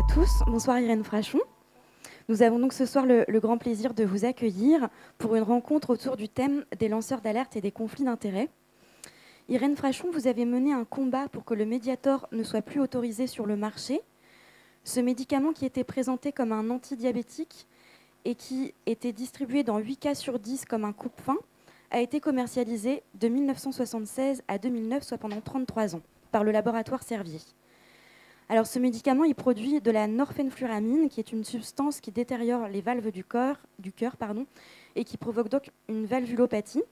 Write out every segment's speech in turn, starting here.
à tous. Bonsoir Irène Frachon. Nous avons donc ce soir le grand plaisir de vous accueillir pour une rencontre autour du thème des lanceurs d'alerte et des conflits d'intérêts. Irène Frachon, vous avez mené un combat pour que le Mediator ne soit plus autorisé sur le marché. Ce médicament qui était présenté comme un antidiabétique et qui était distribué dans 8 cas sur 10 comme un coupe-faim a été commercialisé de 1976 à 2009, soit pendant 33 ans, par le laboratoire Servier. Alors ce médicament, il produit de la norphénfluramine, qui est une substance qui détériore les valves du cœur, et qui provoque donc une valvulopathie.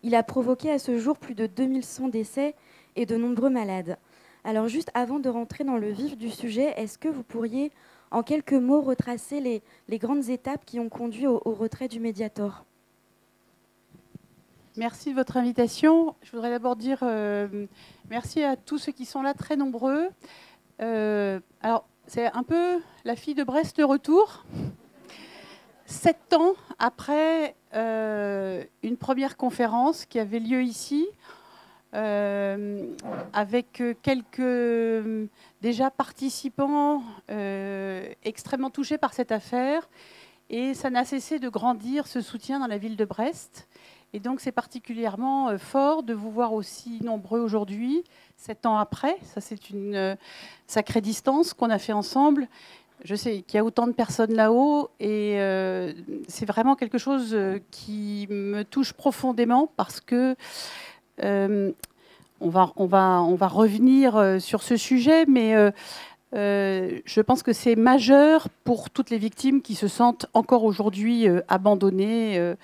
Il a provoqué à ce jour plus de 2100 décès et de nombreux malades. Alors juste avant de rentrer dans le vif du sujet, est-ce que vous pourriez en quelques mots retracer les grandes étapes qui ont conduit au retrait du Mediator ? Merci de votre invitation. Je voudrais d'abord dire merci à tous ceux qui sont là, très nombreux. Alors, c'est un peu la fille de Brest de retour. 7 ans après une première conférence qui avait lieu ici, avec quelques déjà participants extrêmement touchés par cette affaire. Et ça n'a cessé de grandir, ce soutien dans la ville de Brest. Et donc, c'est particulièrement fort de vous voir aussi nombreux aujourd'hui, 7 ans après. Ça, c'est une sacrée distance qu'on a fait ensemble. Je sais qu'il y a autant de personnes là-haut et c'est vraiment quelque chose qui me touche profondément parce que on va revenir sur ce sujet, mais je pense que c'est majeur pour toutes les victimes qui se sentent encore aujourd'hui abandonnées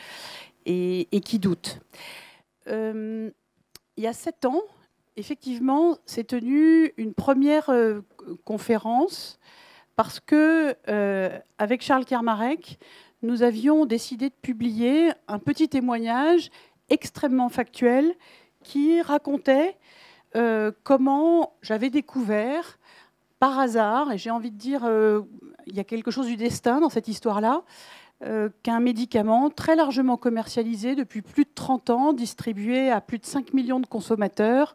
et qui doutent. Il y a 7 ans, effectivement, s'est tenue une première conférence parce que, avec Charles Kermarek, nous avions décidé de publier un petit témoignage extrêmement factuel qui racontait comment j'avais découvert, par hasard, et j'ai envie de dire, il y a quelque chose du destin dans cette histoire-là, qu'un médicament très largement commercialisé depuis plus de 30 ans, distribué à plus de 5 millions de consommateurs,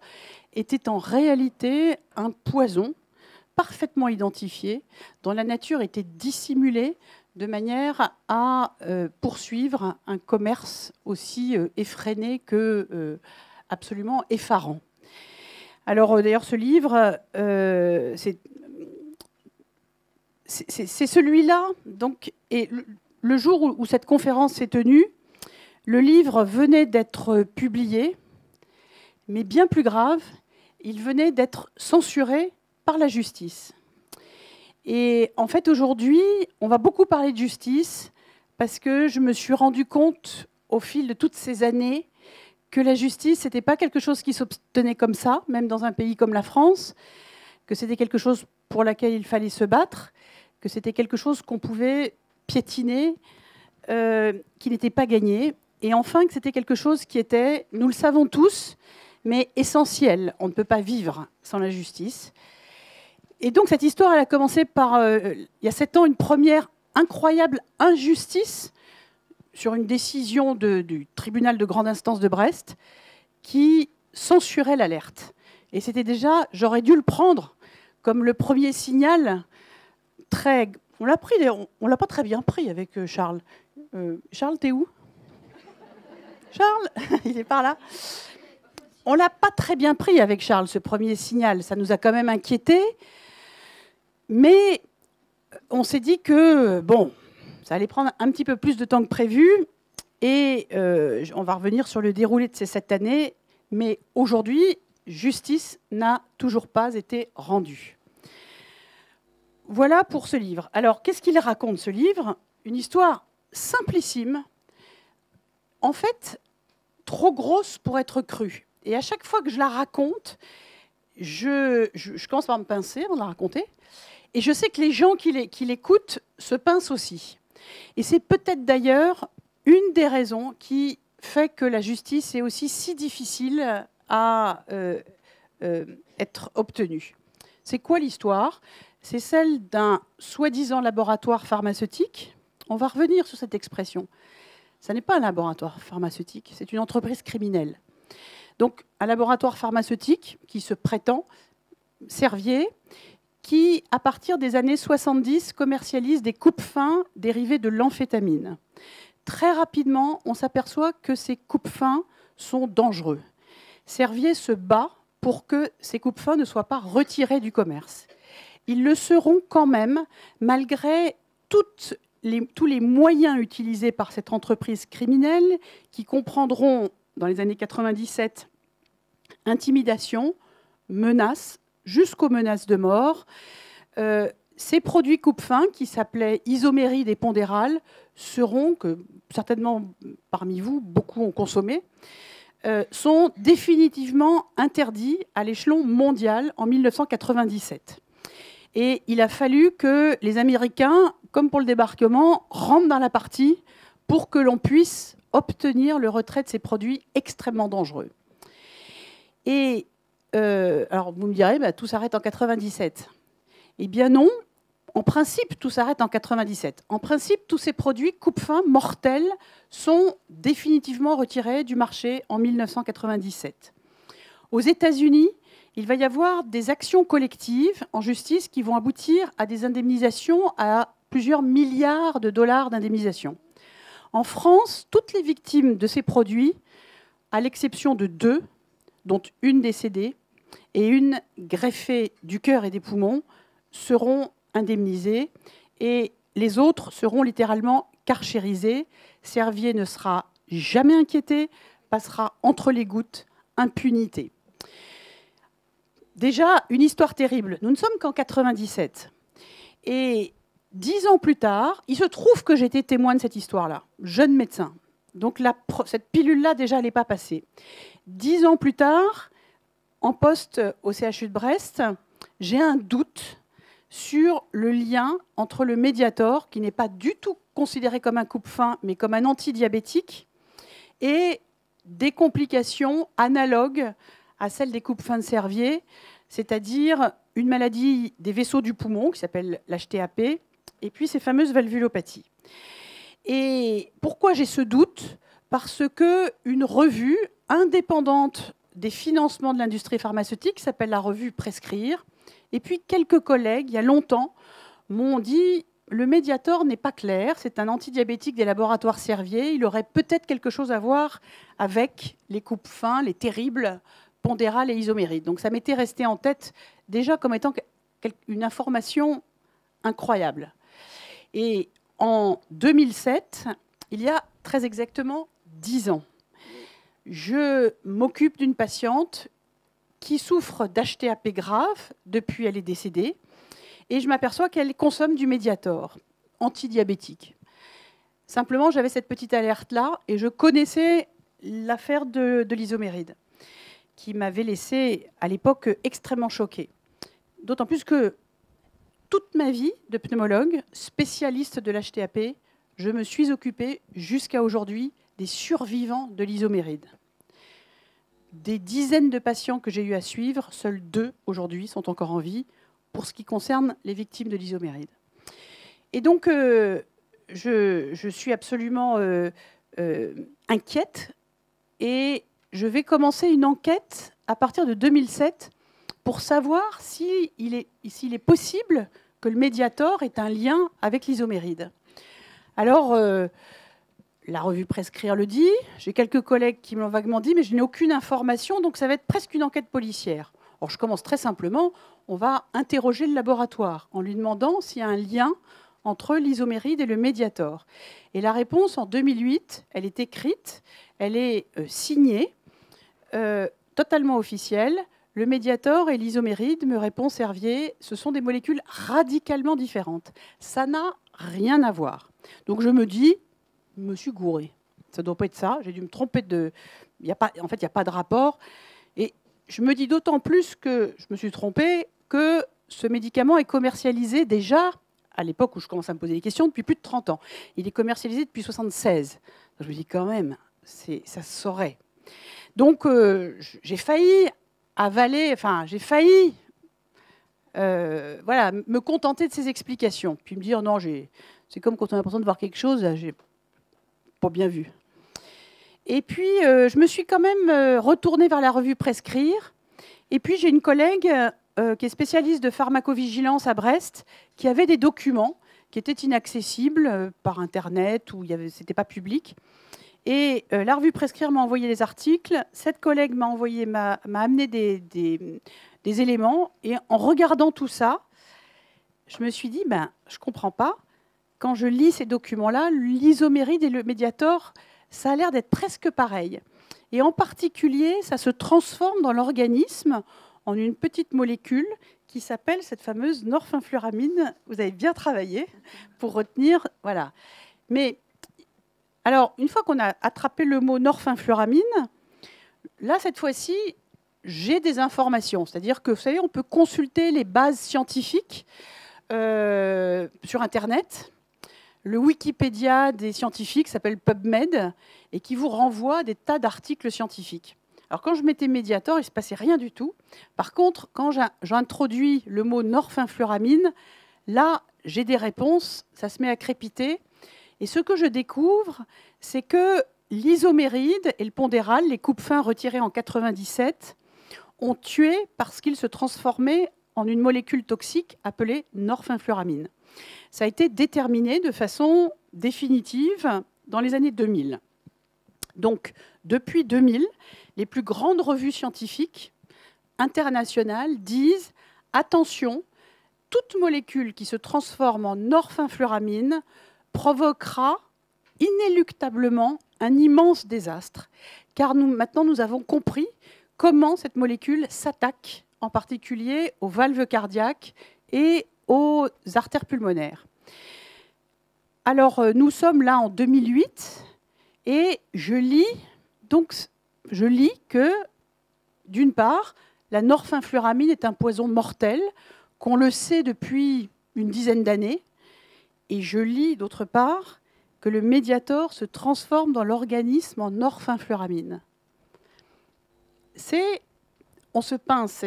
était en réalité un poison parfaitement identifié, dont la nature était dissimulée de manière à poursuivre un commerce aussi effréné que absolument effarant. Alors d'ailleurs, ce livre, c'est celui-là, donc, et le jour où cette conférence s'est tenue, le livre venait d'être publié, mais bien plus grave, il venait d'être censuré par la justice. Et en fait, aujourd'hui, on va beaucoup parler de justice parce que je me suis rendu compte, au fil de toutes ces années, que la justice, ce n'était pas quelque chose qui s'obtenait comme ça, même dans un pays comme la France, que c'était quelque chose pour laquelle il fallait se battre, que c'était quelque chose qu'on pouvait piétiner, qui n'était pas gagné, et enfin que c'était quelque chose qui était, nous le savons tous, mais essentiel. On ne peut pas vivre sans la justice. Et donc cette histoire, elle a commencé par, il y a 7 ans, une première incroyable injustice sur une décision du tribunal de grande instance de Brest qui censurait l'alerte. Et c'était déjà, j'aurais dû le prendre comme le premier signal très... On l'a pris, on l'a pas très bien pris avec Charles. Charles, t'es où? Charles, il est par là. On l'a pas très bien pris avec Charles, ce premier signal. Ça nous a quand même inquiétés. Mais on s'est dit que, bon, ça allait prendre un petit peu plus de temps que prévu. Et on va revenir sur le déroulé de ces 7 années. Mais aujourd'hui, justice n'a toujours pas été rendue. Voilà pour ce livre. Alors, qu'est-ce qu'il raconte, ce livre? Une histoire simplissime, en fait, trop grosse pour être crue. Et à chaque fois que je la raconte, je commence par me pincer avant de la raconter. Et je sais que les gens qui l'écoutent se pincent aussi. Et c'est peut-être d'ailleurs une des raisons qui fait que la justice est aussi si difficile à être obtenue. C'est quoi l'histoire? C'est celle d'un soi-disant laboratoire pharmaceutique. On va revenir sur cette expression. Ça n'est pas un laboratoire pharmaceutique, c'est une entreprise criminelle. Donc un laboratoire pharmaceutique qui se prétend Servier, qui, à partir des années 70, commercialise des coupes-fins dérivés de l'amphétamine. Très rapidement, on s'aperçoit que ces coupes-fins sont dangereux. Servier se bat pour que ces coupes-fins ne soient pas retirés du commerce. Ils le seront quand même, malgré tous les moyens utilisés par cette entreprise criminelle, qui comprendront, dans les années 97, intimidation, menaces, jusqu'aux menaces de mort. Ces produits coupe-fins, qui s'appelaient isoméride et pondéral, seront, que certainement parmi vous, beaucoup ont consommé, sont définitivement interdits à l'échelon mondial en 1997. Et il a fallu que les Américains, comme pour le débarquement, rentrent dans la partie pour que l'on puisse obtenir le retrait de ces produits extrêmement dangereux. Et alors vous me direz, tout s'arrête en 97. Eh bien non, en principe, tout s'arrête en 97. En principe, tous ces produits coupe-fins mortels sont définitivement retirés du marché en 1997. Aux États-Unis, il va y avoir des actions collectives en justice qui vont aboutir à des indemnisations à plusieurs milliards de dollars d'indemnisation. En France, toutes les victimes de ces produits, à l'exception de 2, dont une décédée et une greffée du cœur et des poumons, seront indemnisées et les autres seront littéralement carcérisés. Servier ne sera jamais inquiété, passera entre les gouttes, impunité. Déjà, une histoire terrible. Nous ne sommes qu'en 97. Et 10 ans plus tard, il se trouve que j'étais témoin de cette histoire-là, jeune médecin. Donc cette pilule-là, déjà, elle n'est pas passée. 10 ans plus tard, en poste au CHU de Brest, j'ai un doute sur le lien entre le Mediator, qui n'est pas du tout considéré comme un coupe-faim, mais comme un antidiabétique, et des complications analogues à celles des coupes-fins de Servier, c'est-à-dire une maladie des vaisseaux du poumon, qui s'appelle l'HTAP, et puis ces fameuses valvulopathies. Et pourquoi j'ai ce doute ? Parce qu'une revue indépendante des financements de l'industrie pharmaceutique, qui s'appelle la revue Prescrire, et puis quelques collègues, il y a longtemps, m'ont dit « le Mediator n'est pas clair, c'est un antidiabétique des laboratoires Servier, il aurait peut-être quelque chose à voir avec les coupes-fins, les terribles pondérales et isomérides ». Donc ça m'était resté en tête déjà comme étant une information incroyable. Et en 2007, il y a très exactement 10 ans, je m'occupe d'une patiente qui souffre d'HTAP grave, depuis elle est décédée, et je m'aperçois qu'elle consomme du Mediator, antidiabétique. Simplement, j'avais cette petite alerte-là, et je connaissais l'affaire de l'isoméride, qui m'avait laissé, à l'époque, extrêmement choquée. D'autant plus que toute ma vie de pneumologue, spécialiste de l'HTAP, je me suis occupée jusqu'à aujourd'hui des survivants de l'isoméride. Des dizaines de patients que j'ai eu à suivre, seuls 2 aujourd'hui sont encore en vie pour ce qui concerne les victimes de l'isoméride. Et donc, je suis absolument inquiète et je vais commencer une enquête à partir de 2007 pour savoir s'il est possible que le Mediator ait un lien avec l'isoméride. Alors, la revue Prescrire le dit, j'ai quelques collègues qui me l'ont vaguement dit, mais je n'ai aucune information, donc ça va être presque une enquête policière. Alors, je commence très simplement, on va interroger le laboratoire en lui demandant s'il y a un lien entre l'isoméride et le Mediator. Et la réponse, en 2008, elle est écrite, elle est signée, totalement officielle. Le Mediator et l'isoméride, me répond Servier, ce sont des molécules radicalement différentes. Ça n'a rien à voir. Donc je me dis, je me suis gourée. Ça ne doit pas être ça. J'ai dû me tromper de... En fait, il n'y a pas de rapport. Et je me dis d'autant plus que je me suis trompée que ce médicament est commercialisé déjà, à l'époque où je commence à me poser des questions, depuis plus de 30 ans. Il est commercialisé depuis 1976. Je me dis quand même, ça se saurait. Donc j'ai failli avaler... Enfin, j'ai failli... voilà, me contenter de ces explications. Puis me dire, non, c'est comme quand on a l'impression de voir quelque chose, j'ai pas bien vu. Et puis, je me suis quand même retournée vers la revue Prescrire. Et puis, j'ai une collègue qui est spécialiste de pharmacovigilance à Brest, qui avait des documents qui étaient inaccessibles par Internet, ou ce n'était pas public. Et la revue Prescrire m'a envoyé les articles. Cette collègue m'a amené des éléments. Et en regardant tout ça, je me suis dit, je ne comprends pas. Quand je lis ces documents-là, l'isoméride et le Mediator, ça a l'air d'être presque pareil. Et en particulier, ça se transforme dans l'organisme en une petite molécule qui s'appelle cette fameuse norphinfluramine. Vous avez bien travaillé pour retenir. Voilà. Mais, alors, une fois qu'on a attrapé le mot norphinfluramine, là, cette fois-ci, j'ai des informations. C'est-à-dire que, vous savez, on peut consulter les bases scientifiques sur Internet. Le Wikipédia des scientifiques s'appelle PubMed et qui vous renvoie à des tas d'articles scientifiques. Alors, quand je mettais Mediator, il ne se passait rien du tout. Par contre, quand j'introduis le mot norphinfluramine, là, j'ai des réponses, ça se met à crépiter. Et ce que je découvre, c'est que l'isoméride et le pondéral, les coupes fins retirées en 1997, ont tué parce qu'ils se transformaient en une molécule toxique appelée norphinfluramine. Ça a été déterminé de façon définitive dans les années 2000. Donc, depuis 2000, les plus grandes revues scientifiques internationales disent « Attention, toute molécule qui se transforme en norphinfluramine provoquera inéluctablement un immense désastre. » Car maintenant, nous avons compris comment cette molécule s'attaque, en particulier aux valves cardiaques et aux artères pulmonaires. Alors, nous sommes là en 2008 et je lis que, d'une part, la norphinfluramine est un poison mortel, qu'on le sait depuis une dizaine d'années, et je lis, d'autre part, que le Mediator se transforme dans l'organisme en norphinfluramine. On se pince,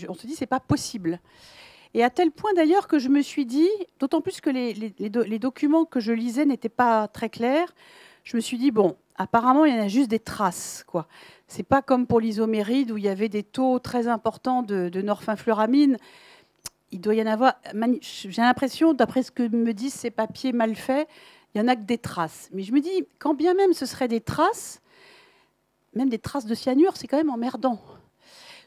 on se dit c'est pas possible. Et à tel point d'ailleurs que je me suis dit, d'autant plus que les documents que je lisais n'étaient pas très clairs, je me suis dit, bon, apparemment, il y en a juste des traces, quoi. C'est pas comme pour l'isoméride où il y avait des taux très importants de norphinfluramine. Il doit y en avoir. J'ai l'impression, d'après ce que me disent ces papiers mal faits, il n'y en a que des traces. Mais je me dis, quand bien même ce seraient des traces, même des traces de cyanure, c'est quand même emmerdant.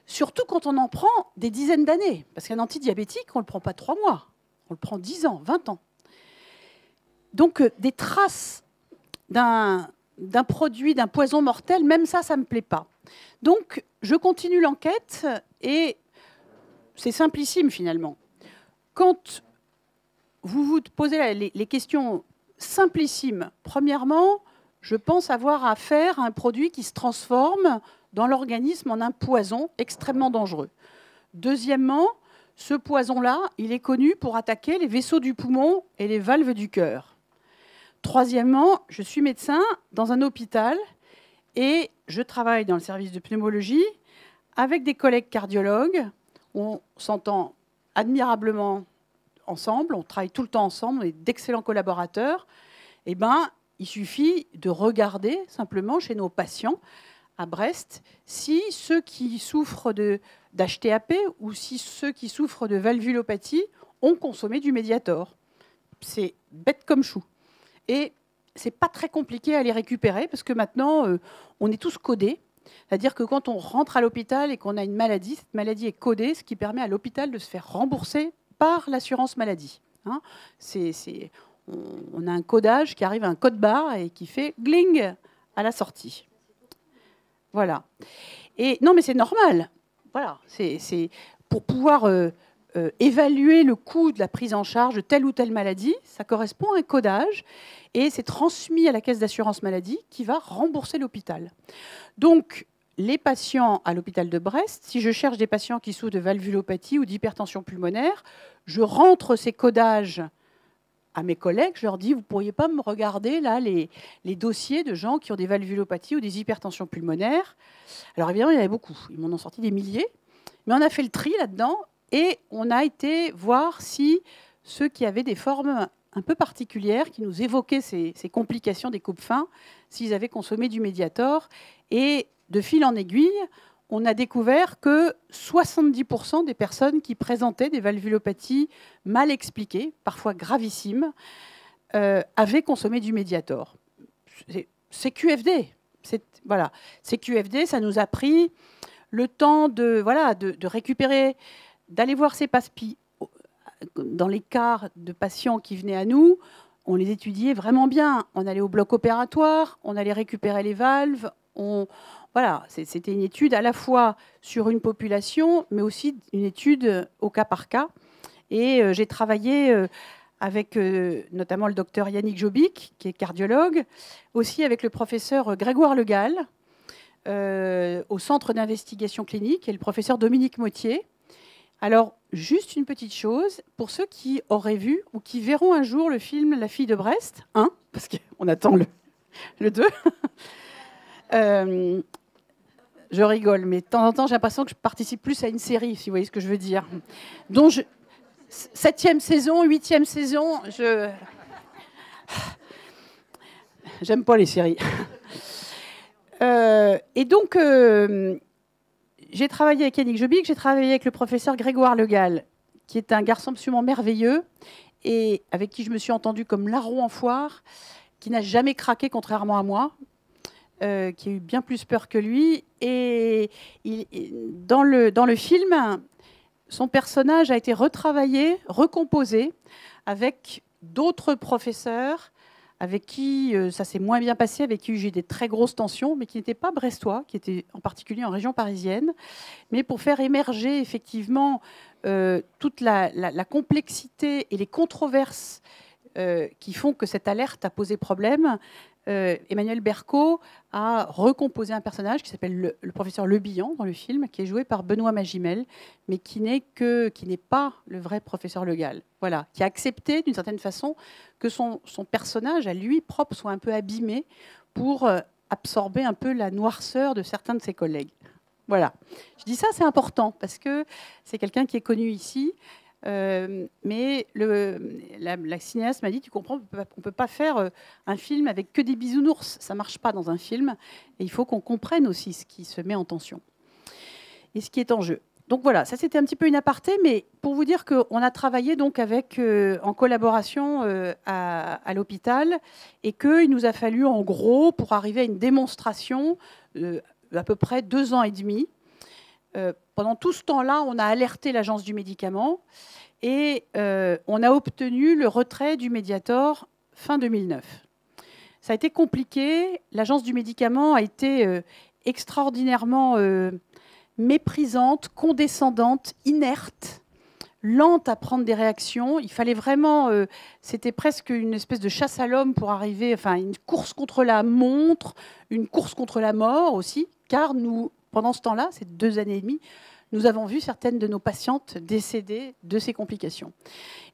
Surtout quand on en prend des dizaines d'années. Parce qu'un antidiabétique, on ne le prend pas 3 mois. On le prend 10 ans, 20 ans. Donc, des traces d'un produit, d'un poison mortel, même ça ne me plaît pas. Donc, je continue l'enquête et c'est simplissime, finalement. Quand vous vous posez les questions simplissimes, premièrement, je pense avoir affaire à un produit qui se transforme dans l'organisme en un poison extrêmement dangereux. Deuxièmement, ce poison-là, il est connu pour attaquer les vaisseaux du poumon et les valves du cœur. Troisièmement, je suis médecin dans un hôpital et je travaille dans le service de pneumologie avec des collègues cardiologues. On s'entend admirablement ensemble, on travaille tout le temps ensemble, on est d'excellents collaborateurs. Eh bien, il suffit de regarder simplement chez nos patients à Brest si ceux qui souffrent d'HTAP ou si ceux qui souffrent de valvulopathie ont consommé du Mediator. C'est bête comme chou. Et ce n'est pas très compliqué à les récupérer parce que maintenant, on est tous codés. C'est-à-dire que quand on rentre à l'hôpital et qu'on a une maladie, cette maladie est codée, ce qui permet à l'hôpital de se faire rembourser par l'assurance maladie. Hein, on a un codage qui arrive à un code barre et qui fait gling à la sortie. Voilà. Et non, mais c'est normal. Voilà. C'est pour pouvoir évaluer le coût de la prise en charge de telle ou telle maladie, ça correspond à un codage et c'est transmis à la caisse d'assurance maladie qui va rembourser l'hôpital. Donc, les patients à l'hôpital de Brest, si je cherche des patients qui souffrent de valvulopathie ou d'hypertension pulmonaire, je rentre ces codages à mes collègues, je leur dis, vous ne pourriez pas me regarder là les dossiers de gens qui ont des valvulopathies ou des hypertensions pulmonaires. Alors évidemment, il y en avait beaucoup. Ils m'en ont sorti des milliers. Mais on a fait le tri là-dedans et on a été voir si ceux qui avaient des formes un peu particulières, qui nous évoquaient ces complications des coupes fins, s'ils avaient consommé du Mediator. Et de fil en aiguille, on a découvert que 70% des personnes qui présentaient des valvulopathies mal expliquées, parfois gravissimes, avaient consommé du Mediator. C'est QFD. Voilà. C'est QFD, ça nous a pris le temps de récupérer, d'aller voir ces PASPI. Dans les cas de patients qui venaient à nous, on les étudiait vraiment bien. On allait au bloc opératoire, on allait récupérer les valves. Voilà, c'était une étude à la fois sur une population, mais aussi une étude au cas par cas. Et j'ai travaillé avec notamment le docteur Yannick Jobic, qui est cardiologue, aussi avec le professeur Grégoire Le Gall, au Centre d'investigation clinique, et le professeur Dominique Mottier. Alors, juste une petite chose, pour ceux qui auraient vu ou qui verront un jour le film La fille de Brest, parce qu'on attend le 2, je rigole, mais de temps en temps, j'ai l'impression que je participe plus à une série, si vous voyez ce que je veux dire. Donc, 7e saison, 8e saison, j'aime pas les séries. Et donc, j'ai travaillé avec Yannick Jobic, j'ai travaillé avec le professeur Grégoire Le Gall, qui est un garçon absolument merveilleux et avec qui je me suis entendue comme larron en foire, qui n'a jamais craqué, contrairement à moi, qui a eu bien plus peur que lui. Et dans le film, son personnage a été retravaillé, recomposé, avec d'autres professeurs avec qui ça s'est moins bien passé, avec qui j'ai eu des très grosses tensions, mais qui n'étaient pas brestois, qui étaient en particulier en région parisienne, mais pour faire émerger effectivement toute la complexité et les controverses qui font que cette alerte a posé problème. Emmanuel Berco a recomposé un personnage qui s'appelle le professeur Le Bihan dans le film, qui est joué par Benoît Magimel, mais qui n'est pas le vrai professeur Le Gall. Voilà, qui a accepté d'une certaine façon que son personnage, à lui propre, soit un peu abîmé pour absorber un peu la noirceur de certains de ses collègues. Voilà. Je dis ça, c'est important, parce que c'est quelqu'un qui est connu ici. Mais la cinéaste m'a dit, tu comprends, on ne peut pas faire un film avec que des bisounours. Ça ne marche pas dans un film. Et il faut qu'on comprenne aussi ce qui se met en tension et ce qui est en jeu. Donc voilà, ça c'était un petit peu une aparté, mais pour vous dire qu'on a travaillé donc en collaboration à l'hôpital et qu'il nous a fallu en gros, pour arriver à une démonstration, à peu près 2 ans et demi. Pendant tout ce temps-là, on a alerté l'Agence du médicament et on a obtenu le retrait du Mediator fin 2009. Ça a été compliqué. L'Agence du médicament a été extraordinairement méprisante, condescendante, inerte, lente à prendre des réactions. Il fallait vraiment... c'était presque une espèce de chasse à l'homme pour arriver... Enfin, une course contre la montre, une course contre la mort aussi, car nous... Pendant ce temps-là, ces 2 années et demie, nous avons vu certaines de nos patientes décéder de ces complications.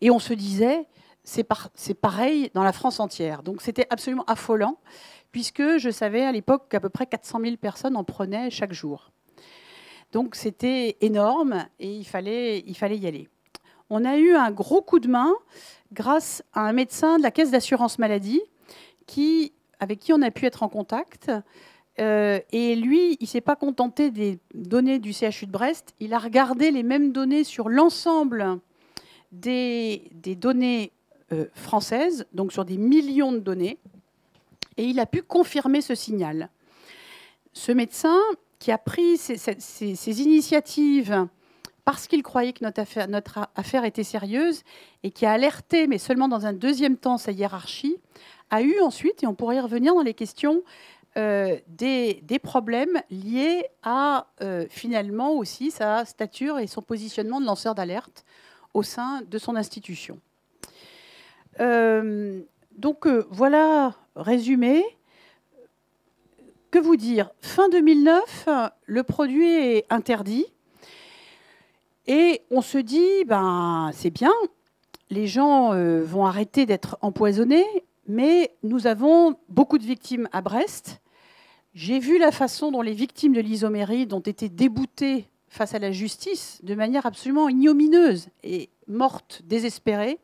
Et on se disait, c'est pareil dans la France entière. Donc c'était absolument affolant, puisque je savais à l'époque qu'à peu près 400 000 personnes en prenaient chaque jour. Donc c'était énorme et il fallait y aller. On a eu un gros coup de main grâce à un médecin de la Caisse d'assurance maladie avec qui on a pu être en contact. Et lui, il ne s'est pas contenté des données du CHU de Brest, il a regardé les mêmes données sur l'ensemble des données françaises, donc sur des millions de données, et il a pu confirmer ce signal. Ce médecin qui a pris ces initiatives parce qu'il croyait que notre affaire était sérieuse et qui a alerté, mais seulement dans un deuxième temps, sa hiérarchie, a eu ensuite, et on pourrait y revenir dans les questions, des problèmes liés à finalement aussi sa stature et son positionnement de lanceur d'alerte au sein de son institution. Donc voilà, résumé. Que vous dire? Fin 2009, le produit est interdit et on se dit, ben, c'est bien, les gens vont arrêter d'être empoisonnés, mais nous avons beaucoup de victimes à Brest. J'ai vu la façon dont les victimes de l'isoméride ont été déboutées face à la justice de manière absolument ignominieuse et mortes, désespérées,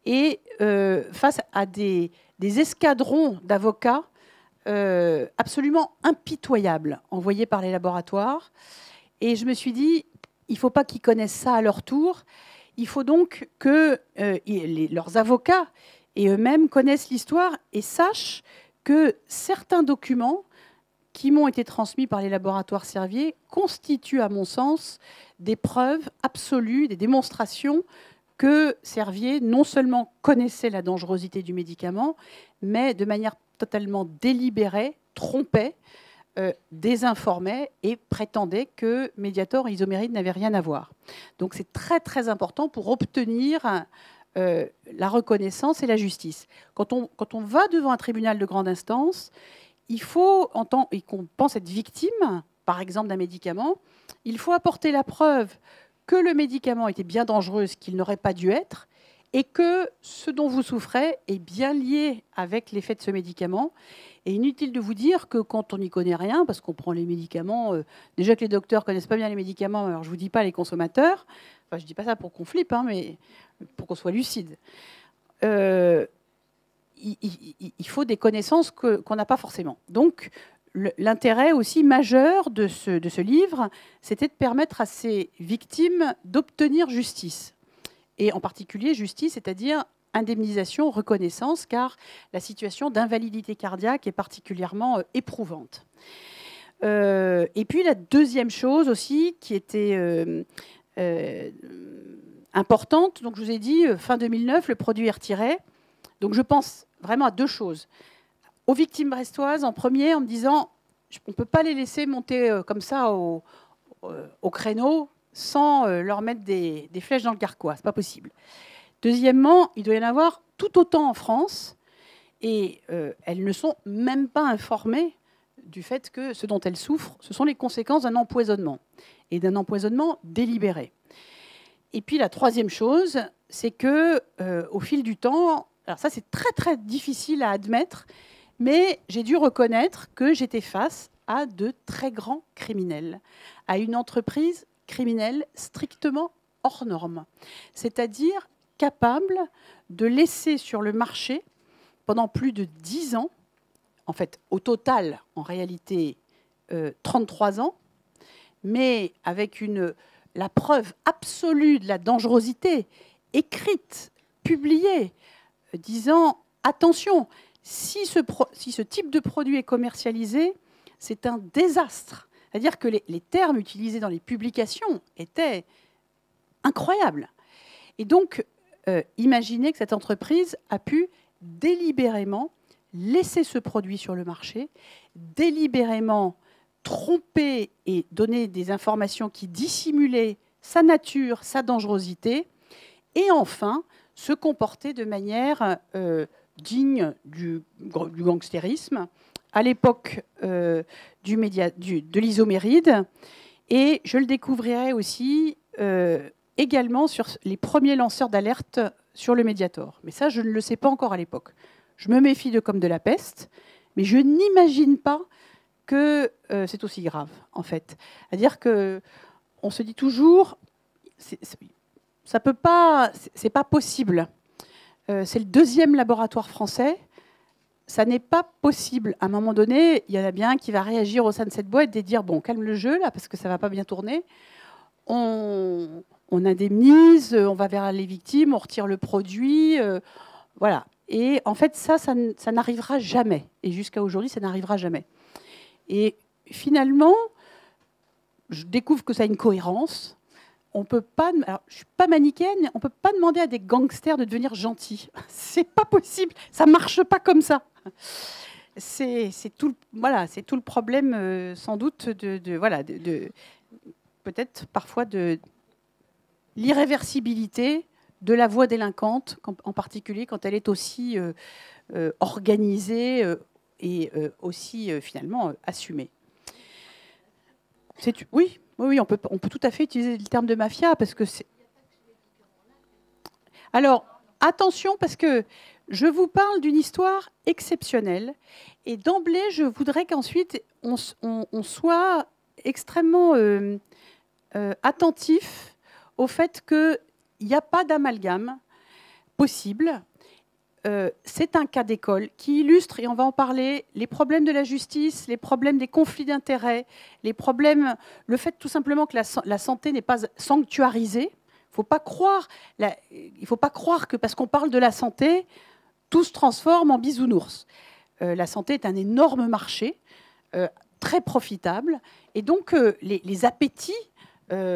et face à des escadrons d'avocats absolument impitoyables envoyés par les laboratoires. Et je me suis dit, il ne faut pas qu'ils connaissent ça à leur tour. Il faut donc que leurs avocats et eux-mêmes connaissent l'histoire et sachent que certains documents qui m'ont été transmis par les laboratoires Servier constituent, à mon sens, des preuves absolues, des démonstrations que Servier non seulement connaissait la dangerosité du médicament, mais de manière totalement délibérée, trompait, désinformait et prétendait que Mediator et Isoméride n'avaient rien à voir. Donc c'est très très important pour obtenir la reconnaissance et la justice. Quand on va devant un tribunal de grande instance, il faut, et qu'on pense être victime, par exemple, d'un médicament, il faut apporter la preuve que le médicament était bien dangereux, ce qu'il n'aurait pas dû être, et que ce dont vous souffrez est bien lié avec l'effet de ce médicament. Et inutile de vous dire que quand on n'y connaît rien, parce qu'on prend les médicaments, déjà que les docteurs ne connaissent pas bien les médicaments, alors je ne vous dis pas les consommateurs, enfin je ne dis pas ça pour qu'on flippe, hein, mais pour qu'on soit lucide. Il faut des connaissances qu'on n'a pas forcément. Donc, l'intérêt aussi majeur de ce livre, c'était de permettre à ces victimes d'obtenir justice. Et en particulier justice, c'est-à-dire indemnisation, reconnaissance, car la situation d'invalidité cardiaque est particulièrement éprouvante. Et puis la deuxième chose aussi qui était importante, donc je vous ai dit, fin 2009, le produit est retiré. Donc je pense vraiment à deux choses. Aux victimes brestoises, en premier, en me disant, on ne peut pas les laisser monter comme ça au créneau sans leur mettre des flèches dans le carquois. Ce n'est pas possible. Deuxièmement, il doit y en avoir tout autant en France, et elles ne sont même pas informées du fait que ce dont elles souffrent, ce sont les conséquences d'un empoisonnement, et d'un empoisonnement délibéré. Et puis la troisième chose, c'est que au fil du temps, alors ça c'est très très difficile à admettre, mais j'ai dû reconnaître que j'étais face à de très grands criminels, à une entreprise criminelle strictement hors norme, c'est-à-dire capable de laisser sur le marché pendant plus de 10 ans, en fait au total en réalité 33 ans, mais avec la preuve absolue de la dangerosité, écrite, publiée, disant attention, si ce type de produit est commercialisé, c'est un désastre. C'est-à-dire que les termes utilisés dans les publications étaient incroyables. Et donc, imaginez que cette entreprise a pu délibérément laisser ce produit sur le marché, délibérément tromper et donner des informations qui dissimulaient sa nature, sa dangerosité, et enfin se comporter de manière digne du gangstérisme à l'époque de l'isoméride. Et je le découvrirai aussi également sur les premiers lanceurs d'alerte sur le Mediator. Mais ça, je ne le sais pas encore à l'époque. Je me méfie de comme de la peste, mais je n'imagine pas que c'est aussi grave, en fait. C'est-à-dire qu'on se dit toujours, ça peut pas, c'est pas possible. C'est le deuxième laboratoire français. Ça n'est pas possible. À un moment donné, il y en a bien un qui va réagir au sein de cette boîte et dire bon, calme le jeu là, parce que ça va pas bien tourner. On indemnise, on va vers les victimes, on retire le produit, voilà. Et en fait, ça n'arrivera jamais. Et jusqu'à aujourd'hui, ça n'arrivera jamais. Et finalement, je découvre que ça a une cohérence. On peut pas, alors, je ne suis pas manichéenne, mais on ne peut pas demander à des gangsters de devenir gentils. C'est pas possible. Ça ne marche pas comme ça. C'est tout le problème, sans doute, peut-être parfois de l'irréversibilité de la voie délinquante, en particulier quand elle est aussi organisée et aussi finalement assumée. Oui, on peut tout à fait utiliser le terme de mafia parce que c'est. Alors attention parce que je vous parle d'une histoire exceptionnelle et d'emblée je voudrais qu'ensuite on soit extrêmement attentif au fait qu'il n'y a pas d'amalgame possible. c'est un cas d'école qui illustre, et on va en parler, les problèmes de la justice, les problèmes des conflits d'intérêts, les problèmes, le fait tout simplement que la santé n'est pas sanctuarisée. Il ne faut pas croire que parce qu'on parle de la santé, tout se transforme en bisounours. La santé est un énorme marché, très profitable, et donc les appétits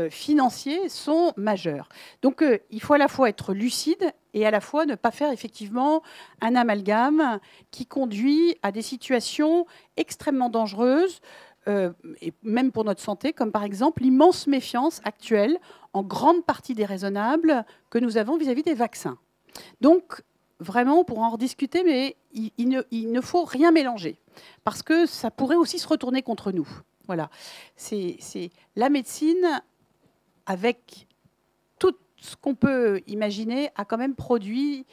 financiers sont majeurs. Donc il faut à la fois être lucide et à la fois ne pas faire effectivement un amalgame qui conduit à des situations extrêmement dangereuses, et même pour notre santé, comme par exemple l'immense méfiance actuelle, en grande partie déraisonnable, que nous avons vis-à-vis des vaccins. Donc vraiment, on pourra en rediscuter, mais il ne faut rien mélanger, parce que ça pourrait aussi se retourner contre nous. Voilà, c'est la médecine, avec tout ce qu'on peut imaginer, a quand même produit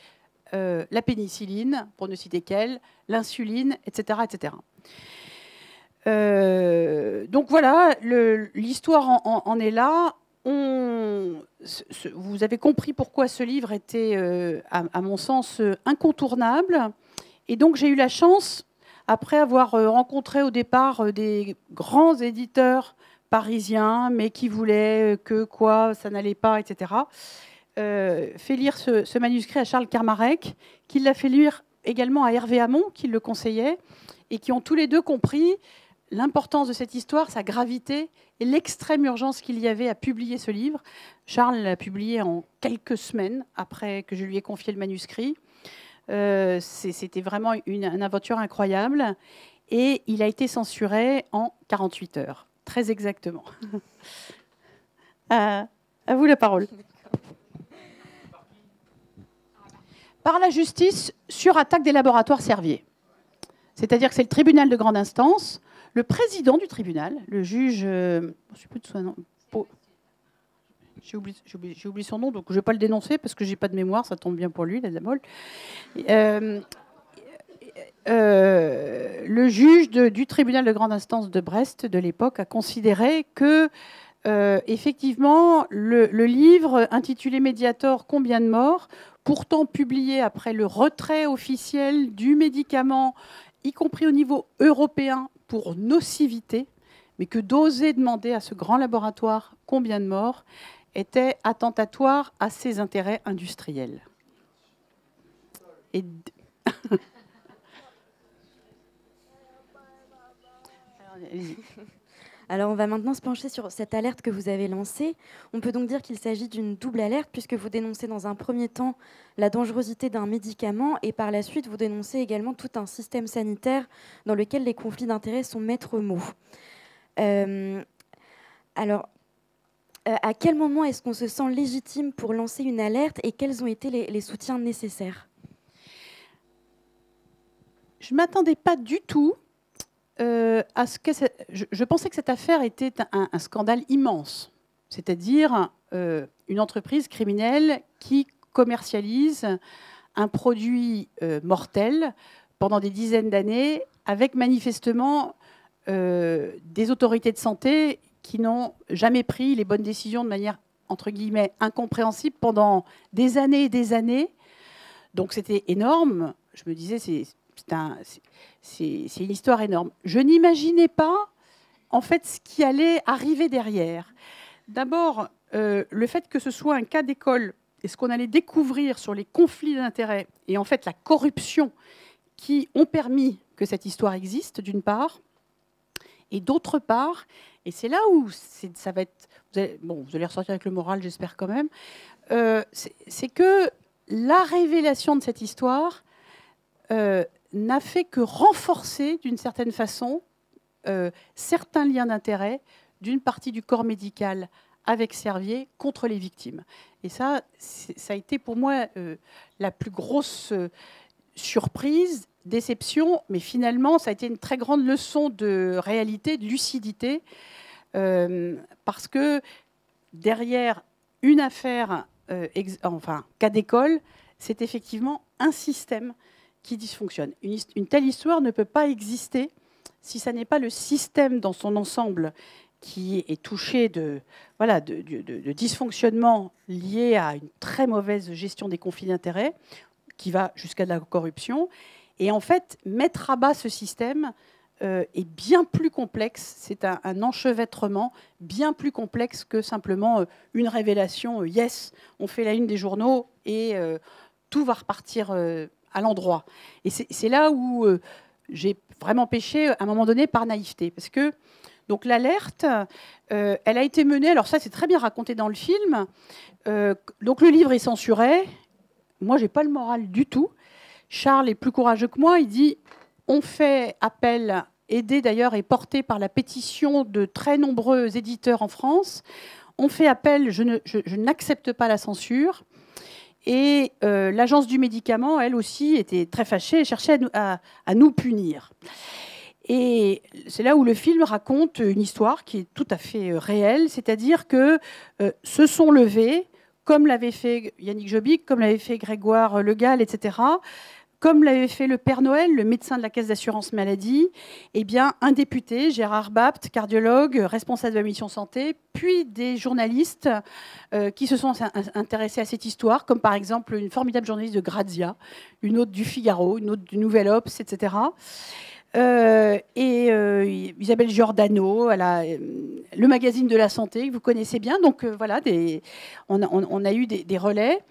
la pénicilline, pour ne citer qu'elle, l'insuline, etc., etc. Donc voilà, l'histoire en est là. Vous avez compris pourquoi ce livre était, à mon sens, incontournable. Et donc j'ai eu la chance, après avoir rencontré au départ des grands éditeurs parisiens, mais qui voulaient que ça n'allait pas, etc., fait lire ce manuscrit à Charles Kermarec, qui l'a fait lire également à Hervé Hamon, qui le conseillait, et qui ont tous les deux compris l'importance de cette histoire, sa gravité et l'extrême urgence qu'il y avait à publier ce livre. Charles l'a publié en quelques semaines après que je lui ai confié le manuscrit. C'était vraiment une aventure incroyable. Et il a été censuré en 48 heures, très exactement. À vous la parole. Par la justice sur attaque des laboratoires Servier. C'est-à-dire que c'est le tribunal de grande instance. Le président du tribunal, le juge, je ne sais plus de son nom, j'ai oublié son nom, donc je ne vais pas le dénoncer parce que je n'ai pas de mémoire, ça tombe bien pour lui, la Molle. Le juge du tribunal de grande instance de Brest de l'époque a considéré que, effectivement, le livre intitulé Mediator, combien de morts, pourtant publié après le retrait officiel du médicament, y compris au niveau européen, pour nocivité, mais que d'oser demander à ce grand laboratoire combien de morts était attentatoire à ses intérêts industriels. Et Alors, on va maintenant se pencher sur cette alerte que vous avez lancée. On peut donc dire qu'il s'agit d'une double alerte, puisque vous dénoncez dans un premier temps la dangerosité d'un médicament, et par la suite, vous dénoncez également tout un système sanitaire dans lequel les conflits d'intérêts sont maître mot. Alors, à quel moment est-ce qu'on se sent légitime pour lancer une alerte, et quels ont été les soutiens nécessaires? Je ne m'attendais pas du tout à ce que je pensais que cette affaire était un scandale immense, c'est-à-dire une entreprise criminelle qui commercialise un produit mortel pendant des dizaines d'années, avec manifestement des autorités de santé qui n'ont jamais pris les bonnes décisions de manière, entre guillemets, incompréhensible pendant des années et des années. Donc c'était énorme. Je me disais, c'est une histoire énorme. Je n'imaginais pas, en fait, ce qui allait arriver derrière. D'abord, le fait que ce soit un cas d'école et ce qu'on allait découvrir sur les conflits d'intérêts et en fait la corruption qui ont permis que cette histoire existe, d'une part, et d'autre part, et c'est là où ça va être... vous allez ressortir avec le moral, j'espère quand même, c'est que la révélation de cette histoire n'a fait que renforcer, d'une certaine façon, certains liens d'intérêt d'une partie du corps médical avec Servier contre les victimes. Et ça a été pour moi la plus grosse surprise, déception, mais finalement, ça a été une très grande leçon de réalité, de lucidité, parce que derrière une affaire, cas d'école, c'est effectivement un système qui dysfonctionne. Une telle histoire ne peut pas exister si ça n'est pas le système dans son ensemble qui est touché de dysfonctionnements liés à une très mauvaise gestion des conflits d'intérêts, qui va jusqu'à de la corruption. Et en fait, mettre à bas ce système est bien plus complexe. C'est un enchevêtrement bien plus complexe que simplement une révélation. Yes, on fait la une des journaux et tout va repartir à l'endroit. Et c'est là où j'ai vraiment péché à un moment donné par naïveté. Parce que donc l'alerte, elle a été menée, alors ça c'est très bien raconté dans le film, donc le livre est censuré, moi j'ai pas le moral du tout, Charles est plus courageux que moi, il dit on fait appel, aidé d'ailleurs et porté par la pétition de très nombreux éditeurs en France, on fait appel, je n'accepte pas la censure. Et l'Agence du médicament, elle aussi, était très fâchée et cherchait à nous punir. Et c'est là où le film raconte une histoire qui est tout à fait réelle, c'est-à-dire que se sont levés, comme l'avait fait Yannick Jobic, comme l'avait fait Grégoire Le Gall, etc., comme l'avait fait le Père Noël, le médecin de la Caisse d'assurance maladie, eh bien, un député, Gérard Bapt, cardiologue, responsable de la mission santé, puis des journalistes qui se sont intéressés à cette histoire, comme par exemple une formidable journaliste de Grazia, une autre du Figaro, une autre du Nouvel Obs, etc. Isabelle Giordano, le magazine de la santé, que vous connaissez bien. Donc voilà, on a eu des relais.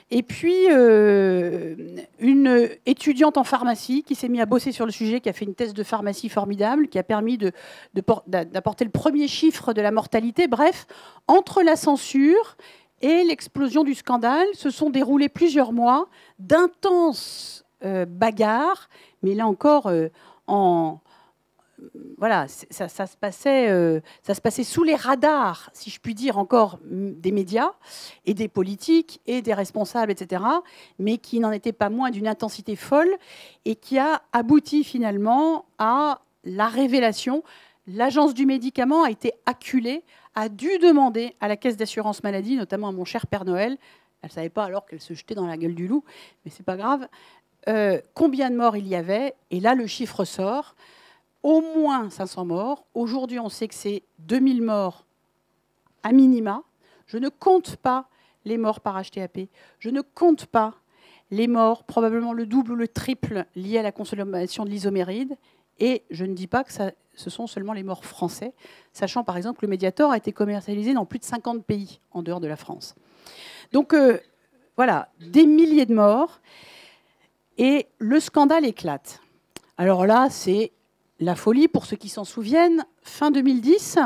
Et puis, une étudiante en pharmacie qui s'est mise à bosser sur le sujet, qui a fait une thèse de pharmacie formidable, qui a permis d'apporter le premier chiffre de la mortalité. Bref, entre la censure et l'explosion du scandale, se sont déroulés plusieurs mois d'intenses bagarres, mais là encore, voilà, ça se passait sous les radars, si je puis dire, encore des médias et des politiques et des responsables, etc., mais qui n'en était pas moins d'une intensité folle et qui a abouti finalement à la révélation. L'Agence du médicament a été acculée, a dû demander à la Caisse d'assurance maladie, notamment à mon cher Père Noël, elle ne savait pas alors qu'elle se jetait dans la gueule du loup, mais c'est pas grave, combien de morts il y avait, et là le chiffre sort. Au moins 500 morts. Aujourd'hui, on sait que c'est 2000 morts à minima. Je ne compte pas les morts par HTAP. Je ne compte pas les morts, probablement le double ou le triple, liés à la consommation de l'isoméride. Et je ne dis pas que ce sont seulement les morts français, sachant par exemple que le Mediator a été commercialisé dans plus de 50 pays en dehors de la France. Donc voilà, des milliers de morts. Et le scandale éclate. Alors là, c'est la folie, pour ceux qui s'en souviennent. Fin 2010,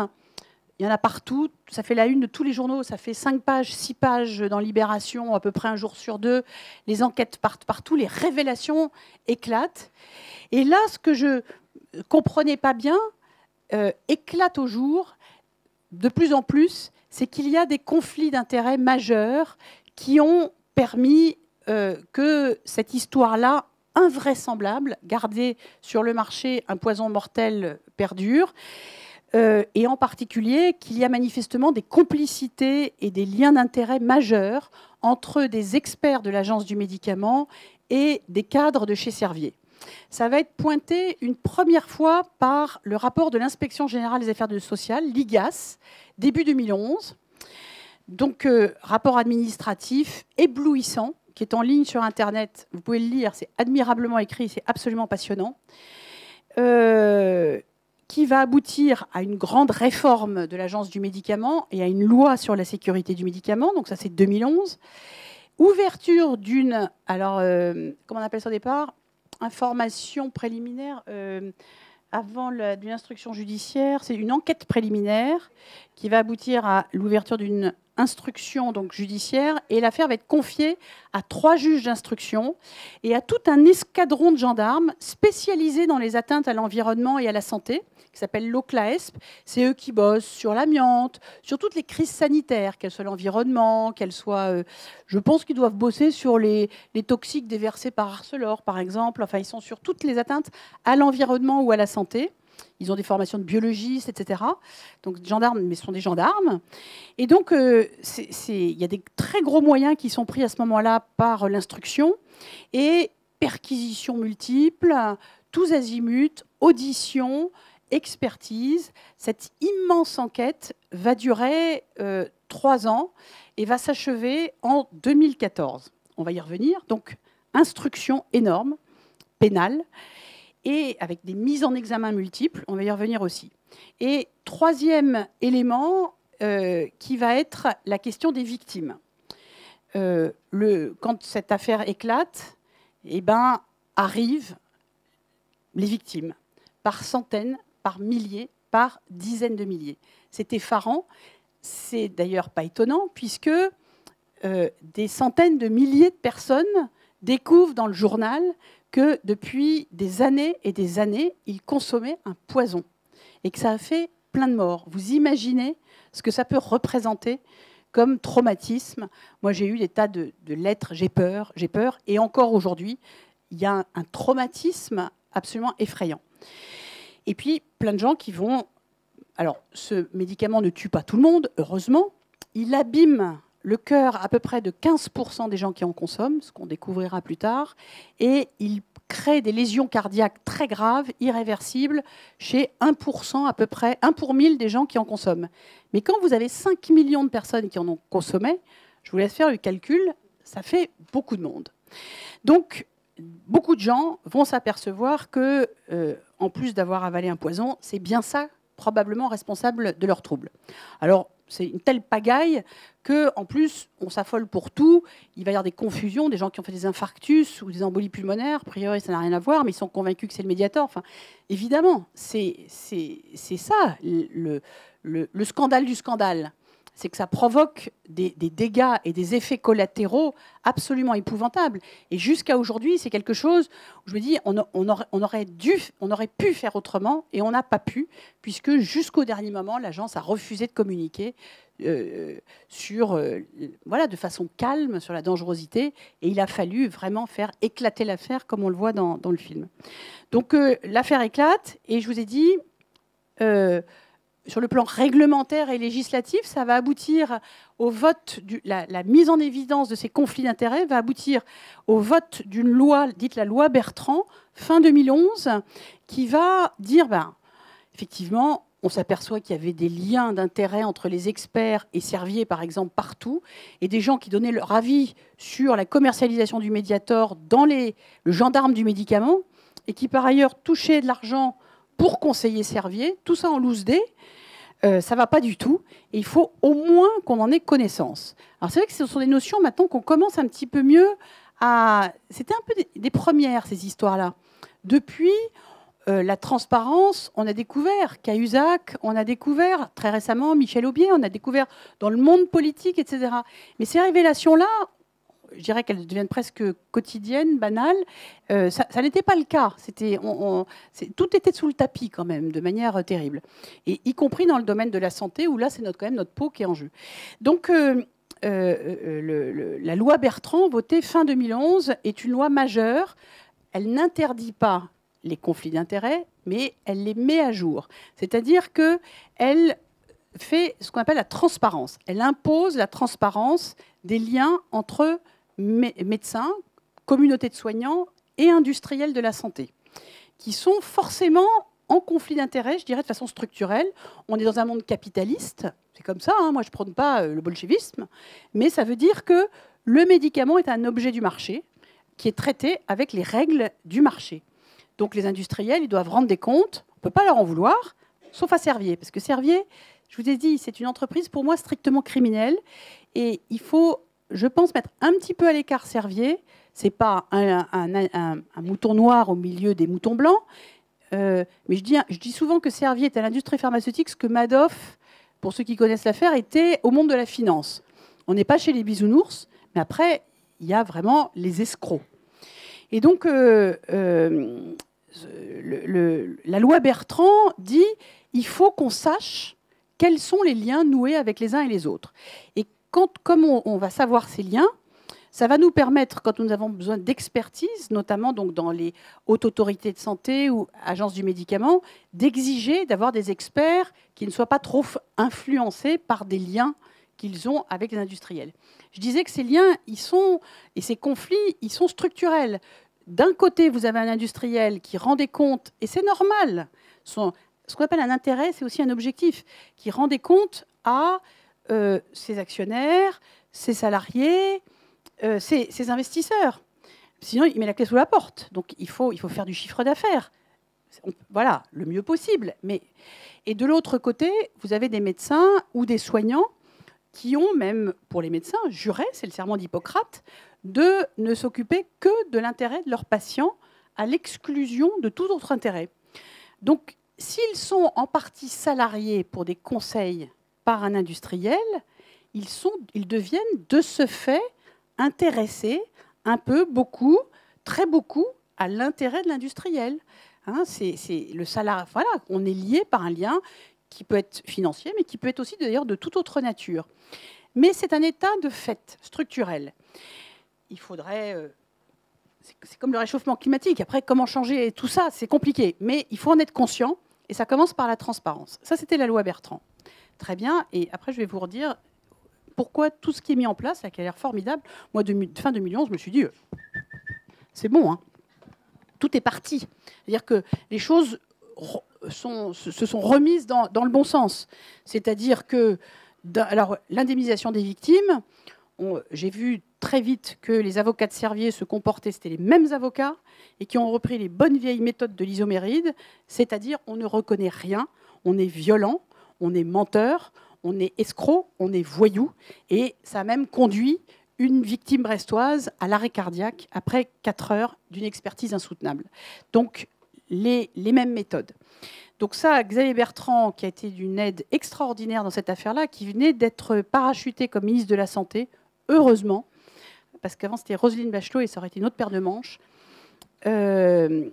il y en a partout. Ça fait la une de tous les journaux. Ça fait 5 pages, 6 pages dans Libération, à peu près un jour sur deux. Les enquêtes partent partout. Les révélations éclatent. Et là, ce que je ne comprenais pas bien éclate au jour de plus en plus. C'est qu'il y a des conflits d'intérêts majeurs qui ont permis que cette histoire-là, invraisemblable, garder sur le marché un poison mortel perdure, et en particulier qu'il y a manifestement des complicités et des liens d'intérêt majeurs entre des experts de l'Agence du médicament et des cadres de chez Servier. Ça va être pointé une première fois par le rapport de l'Inspection générale des affaires sociales, l'IGAS, début 2011. Donc, rapport administratif éblouissant, qui est en ligne sur Internet. Vous pouvez le lire, c'est admirablement écrit, c'est absolument passionnant. Qui va aboutir à une grande réforme de l'Agence du médicament et à une loi sur la sécurité du médicament. Donc ça, c'est 2011. Ouverture d'une... Alors, comment on appelle ça au départ ? Information préliminaire avant d'une instruction judiciaire. C'est une enquête préliminaire qui va aboutir à l'ouverture d'une instruction donc judiciaire, et l'affaire va être confiée à 3 juges d'instruction et à tout un escadron de gendarmes spécialisés dans les atteintes à l'environnement et à la santé, qui s'appelle l'OCLAESP. C'est eux qui bossent sur l'amiante, sur toutes les crises sanitaires, qu'elles soient l'environnement, qu'elles soient... je pense qu'ils doivent bosser sur les toxiques déversés par Arcelor, par exemple. Enfin, ils sont sur toutes les atteintes à l'environnement ou à la santé. Ils ont des formations de biologistes, etc. Donc, gendarmes, mais ce sont des gendarmes. Et donc, il y a des très gros moyens qui sont pris à ce moment-là par l'instruction. Et perquisitions multiples, tous azimuts, auditions, expertise. Cette immense enquête va durer 3 ans et va s'achever en 2014. On va y revenir. Donc, instruction énorme, pénale, et avec des mises en examen multiples, on va y revenir aussi. Et troisième élément, qui va être la question des victimes. Quand cette affaire éclate, eh ben, arrivent les victimes, par centaines, par milliers, par dizaines de milliers. C'est effarant, c'est d'ailleurs pas étonnant, puisque des centaines de milliers de personnes découvrent dans le journal que depuis des années et des années, ils consommaient un poison et que ça a fait plein de morts. Vous imaginez ce que ça peut représenter comme traumatisme. Moi, j'ai eu des tas de lettres, j'ai peur, et encore aujourd'hui, il y a un traumatisme absolument effrayant. Et puis, plein de gens qui vont... Alors, ce médicament ne tue pas tout le monde, heureusement. Il abîme le cœur à peu près de 15% des gens qui en consomment, ce qu'on découvrira plus tard, et il crée des lésions cardiaques très graves, irréversibles, chez 1% à peu près, 1 pour 1000 des gens qui en consomment. Mais quand vous avez 5 millions de personnes qui en ont consommé, je vous laisse faire le calcul, ça fait beaucoup de monde. Donc, beaucoup de gens vont s'apercevoir que, en plus d'avoir avalé un poison, c'est bien ça probablement responsable de leurs troubles. Alors, c'est une telle pagaille qu'en plus, on s'affole pour tout. Il va y avoir des confusions, des gens qui ont fait des infarctus ou des embolies pulmonaires. A priori, ça n'a rien à voir, mais ils sont convaincus que c'est le Mediator. Enfin, évidemment, c'est ça, le scandale du scandale. C'est que ça provoque des dégâts et des effets collatéraux absolument épouvantables. Et jusqu'à aujourd'hui, c'est quelque chose où je me dis, on aurait pu faire autrement, et on n'a pas pu, puisque jusqu'au dernier moment, l'agence a refusé de communiquer voilà, de façon calme sur la dangerosité, et il a fallu vraiment faire éclater l'affaire, comme on le voit dans le film. Donc l'affaire éclate, et je vous ai dit... sur le plan réglementaire et législatif, ça va aboutir au vote, la mise en évidence de ces conflits d'intérêts va aboutir au vote d'une loi, dite la loi Bertrand, fin 2011, qui va dire, effectivement, on s'aperçoit qu'il y avait des liens d'intérêt entre les experts et Servier, par exemple, partout, et des gens qui donnaient leur avis sur la commercialisation du Mediator dans le gendarme du médicament, et qui, par ailleurs, touchaient de l'argent pour conseiller Servier, tout ça en loose day. Ça ne va pas du tout. Et il faut au moins qu'on en ait connaissance. Alors c'est vrai que ce sont des notions maintenant qu'on commence un petit peu mieux à... C'était un peu des premières, ces histoires-là. Depuis la transparence, on a découvert Cahuzac, on a découvert très récemment Michel Aubier, on a découvert dans le monde politique, etc. Mais ces révélations-là, je dirais qu'elles deviennent presque quotidiennes, banales. Ça n'était pas le cas. Tout était sous le tapis quand même, de manière terrible. Et y compris dans le domaine de la santé, où là, c'est quand même notre peau qui est en jeu. Donc, la loi Bertrand, votée fin 2011, est une loi majeure. Elle n'interdit pas les conflits d'intérêts, mais elle les met à jour. C'est-à-dire qu'elle fait ce qu'on appelle la transparence. Elle impose la transparence des liens entre médecins, communautés de soignants et industriels de la santé, qui sont forcément en conflit d'intérêts, je dirais de façon structurelle. On est dans un monde capitaliste, c'est comme ça, moi je ne prône pas le bolchevisme, mais ça veut dire que le médicament est un objet du marché qui est traité avec les règles du marché. Donc les industriels, ils doivent rendre des comptes, on ne peut pas leur en vouloir, sauf à Servier, parce que Servier, je vous ai dit, c'est une entreprise pour moi strictement criminelle, et il faut, je pense, mettre un petit peu à l'écart Servier. Ce n'est pas un mouton noir au milieu des moutons blancs, mais je dis souvent que Servier est à l'industrie pharmaceutique ce que Madoff, pour ceux qui connaissent l'affaire, était au monde de la finance. On n'est pas chez les bisounours, mais après, il y a vraiment les escrocs. Et donc, la loi Bertrand dit il faut qu'on sache quels sont les liens noués avec les uns et les autres. Et comme on va savoir ces liens, ça va nous permettre, quand nous avons besoin d'expertise, notamment donc dans les hautes autorités de santé ou agences du médicament, d'exiger d'avoir des experts qui ne soient pas trop influencés par des liens qu'ils ont avec les industriels. Je disais que ces liens, et ces conflits, ils sont structurels. D'un côté, vous avez un industriel qui rend des comptes, et c'est normal. Ce qu'on appelle un intérêt, c'est aussi un objectif, qui rend des comptes à ses actionnaires, ses salariés, ses investisseurs. sinon, il met la clé sous la porte. Donc, il faut faire du chiffre d'affaires. Voilà, le mieux possible. Et de l'autre côté, vous avez des médecins ou des soignants qui ont, même pour les médecins, juré, c'est le serment d'Hippocrate, de ne s'occuper que de l'intérêt de leurs patients à l'exclusion de tout autre intérêt. Donc, s'ils sont en partie salariés pour des conseils par un industriel, ils deviennent de ce fait intéressés un peu, beaucoup, très beaucoup à l'intérêt de l'industriel. Hein, c'est le salaire. Voilà, on est lié par un lien qui peut être financier, mais qui peut être aussi d'ailleurs de toute autre nature. Mais c'est un état de fait structurel. Il faudrait... c'est comme le réchauffement climatique. Après, comment changer tout ça, c'est compliqué. Mais il faut en être conscient, et ça commence par la transparence. Ça, c'était la loi Bertrand. Très bien. Et après, je vais vous redire pourquoi tout ce qui est mis en place, là, qui a l'air formidable. Moi, fin 2011, je me suis dit, c'est bon, hein. Tout est parti. C'est-à-dire que les choses se sont remises dans le bon sens. C'est-à-dire que alors, l'indemnisation des victimes, j'ai vu très vite que les avocats de Servier se comportaient, c'était les mêmes avocats, et qui ont repris les bonnes vieilles méthodes de l'isoméride, c'est-à-dire on ne reconnaît rien, on est violent, on est menteur, on est escroc, on est voyou, et ça a même conduit une victime brestoise à l'arrêt cardiaque après 4 heures d'une expertise insoutenable. Donc, les mêmes méthodes. Donc ça, Xavier Bertrand, qui a été d'une aide extraordinaire dans cette affaire-là, qui venait d'être parachuté comme ministre de la Santé, heureusement, parce qu'avant c'était Roselyne Bachelot et ça aurait été une autre paire de manches. Parce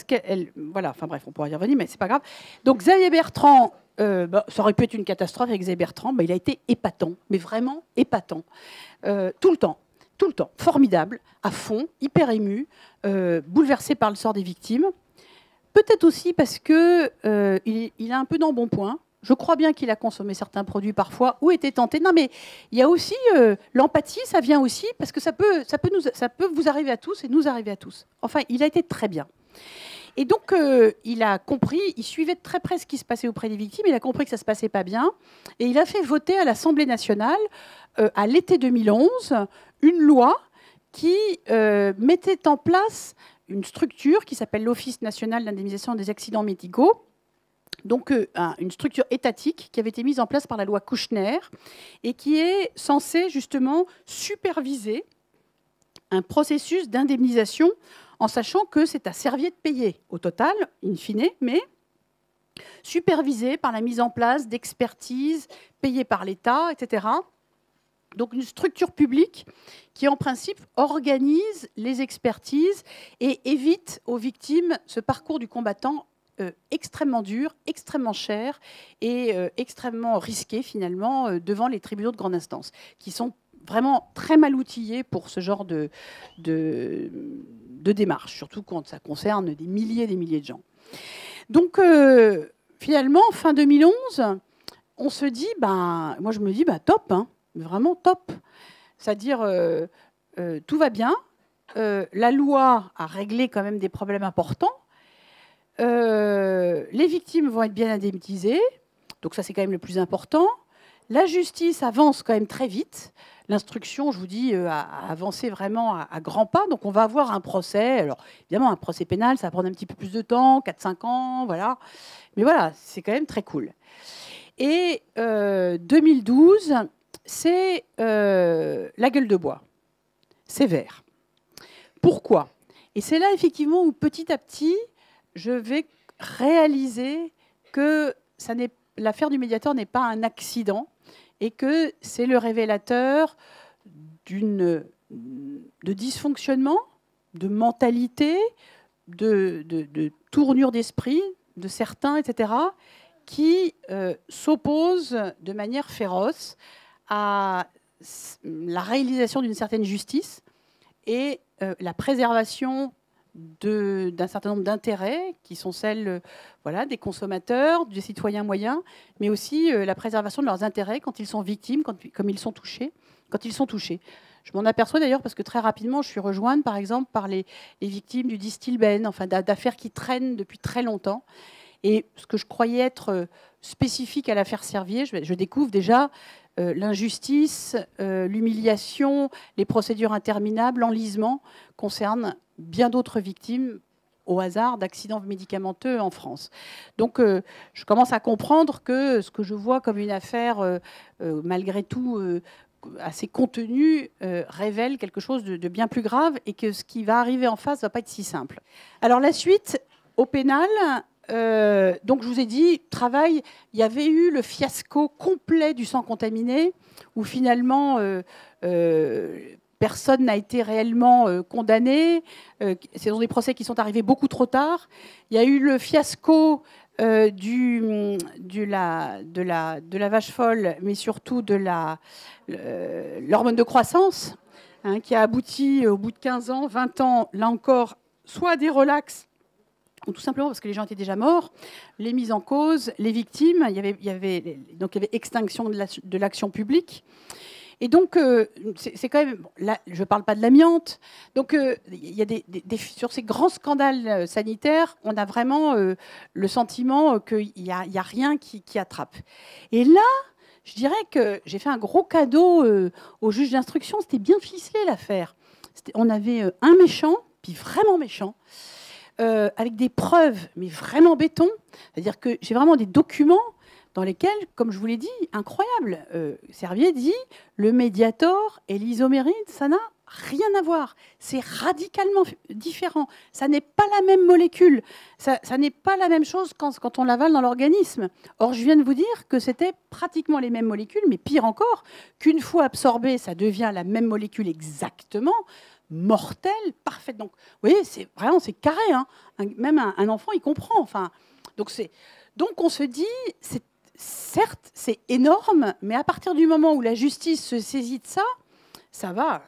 qu'elle... Voilà, enfin bref, on pourra y revenir, mais c'est pas grave. Donc Xavier Bertrand... ça aurait pu être une catastrophe avec Xavier Bertrand. Il a été épatant, mais vraiment épatant. Tout le temps, formidable, à fond, hyper ému, bouleversé par le sort des victimes. Peut-être aussi parce qu'il a un peu d'embonpoint. Je crois bien qu'il a consommé certains produits parfois ou été tenté. Non, mais il y a aussi l'empathie, ça vient aussi, parce que ça peut vous arriver à tous et nous arriver à tous. Enfin, il a été très bien. Et donc, il a compris, il suivait de très près ce qui se passait auprès des victimes, il a compris que ça ne se passait pas bien, et il a fait voter à l'Assemblée nationale, à l'été 2011, une loi qui mettait en place une structure qui s'appelle l'Office national d'indemnisation des accidents médicaux, donc une structure étatique qui avait été mise en place par la loi Kouchner, et qui est censée justement superviser un processus d'indemnisation en sachant que c'est à Servier de payer au total, in fine, mais supervisé par la mise en place d'expertises payées par l'État, etc. Donc une structure publique qui, en principe, organise les expertises et évite aux victimes ce parcours du combattant extrêmement dur, extrêmement cher et extrêmement risqué, finalement, devant les tribunaux de grande instance, qui sont vraiment très mal outillés pour ce genre de démarche, surtout quand ça concerne des milliers et des milliers de gens. Donc, finalement, fin 2011, on se dit, moi je me dis, top, hein, vraiment top. C'est-à-dire, tout va bien, la loi a réglé quand même des problèmes importants, les victimes vont être bien indemnisées, donc ça c'est quand même le plus important. La justice avance quand même très vite. L'instruction, je vous dis, a avancé vraiment à grands pas. Donc, on va avoir un procès. Alors, évidemment, un procès pénal, ça va prendre un petit peu plus de temps, 4-5 ans, voilà. Mais voilà, c'est quand même très cool. Et 2012, c'est la gueule de bois. Sévère. Pourquoi? Et c'est là, effectivement, où petit à petit, je vais réaliser que l'affaire du médiateur n'est pas un accident, et que c'est le révélateur de dysfonctionnement, de mentalité, de tournure d'esprit de certains, etc., qui s'opposent de manière féroce à la réalisation d'une certaine justice et la préservation d'un certain nombre d'intérêts qui sont celles des consommateurs, des citoyens moyens, mais aussi la préservation de leurs intérêts quand ils sont victimes, quand ils sont touchés. Je m'en aperçois d'ailleurs parce que très rapidement, je suis rejointe par exemple par les victimes du Distilben, enfin d'affaires qui traînent depuis très longtemps. Et ce que je croyais être spécifique à l'affaire Servier, je découvre déjà l'injustice, l'humiliation, les procédures interminables, l'enlisement concernent bien d'autres victimes au hasard d'accidents médicamenteux en France. Donc je commence à comprendre que ce que je vois comme une affaire malgré tout assez contenue révèle quelque chose de bien plus grave et que ce qui va arriver en face ne va pas être si simple. Alors la suite, au pénal, donc je vous ai dit, travail, il y avait eu le fiasco complet du sang contaminé, où finalement personne n'a été réellement condamné. Ce sont des procès qui sont arrivés beaucoup trop tard. Il y a eu le fiasco de la vache folle, mais surtout de l'hormone de croissance, hein, qui a abouti au bout de 15 ans, 20 ans, là encore, soit à des relax, ou tout simplement parce que les gens étaient déjà morts, les mises en cause, les victimes, il y avait extinction de l'action publique. Et donc, c'est quand même... Là, je ne parle pas de l'amiante. Donc, il y a sur ces grands scandales sanitaires, on a vraiment le sentiment qu'il n'y a rien qui attrape. Et là, je dirais que j'ai fait un gros cadeau au juge d'instruction. C'était bien ficelé, l'affaire. On avait un méchant, puis vraiment méchant, avec des preuves, mais vraiment béton. C'est-à-dire que j'ai vraiment des documents dans lesquels, comme je vous l'ai dit, incroyable, Servier dit, le Mediator et l'isoméride, ça n'a rien à voir. C'est radicalement différent. Ça n'est pas la même molécule. Ça n'est pas la même chose quand on l'avale dans l'organisme. Or, je viens de vous dire que c'était pratiquement les mêmes molécules, mais pire encore, qu'une fois absorbée, ça devient la même molécule exactement, mortelle, parfaite. Donc, vous voyez, c'est vraiment, c'est carré. Hein. Même un enfant, il comprend. Enfin, donc on se dit, certes, c'est énorme, mais à partir du moment où la justice se saisit de ça, ça va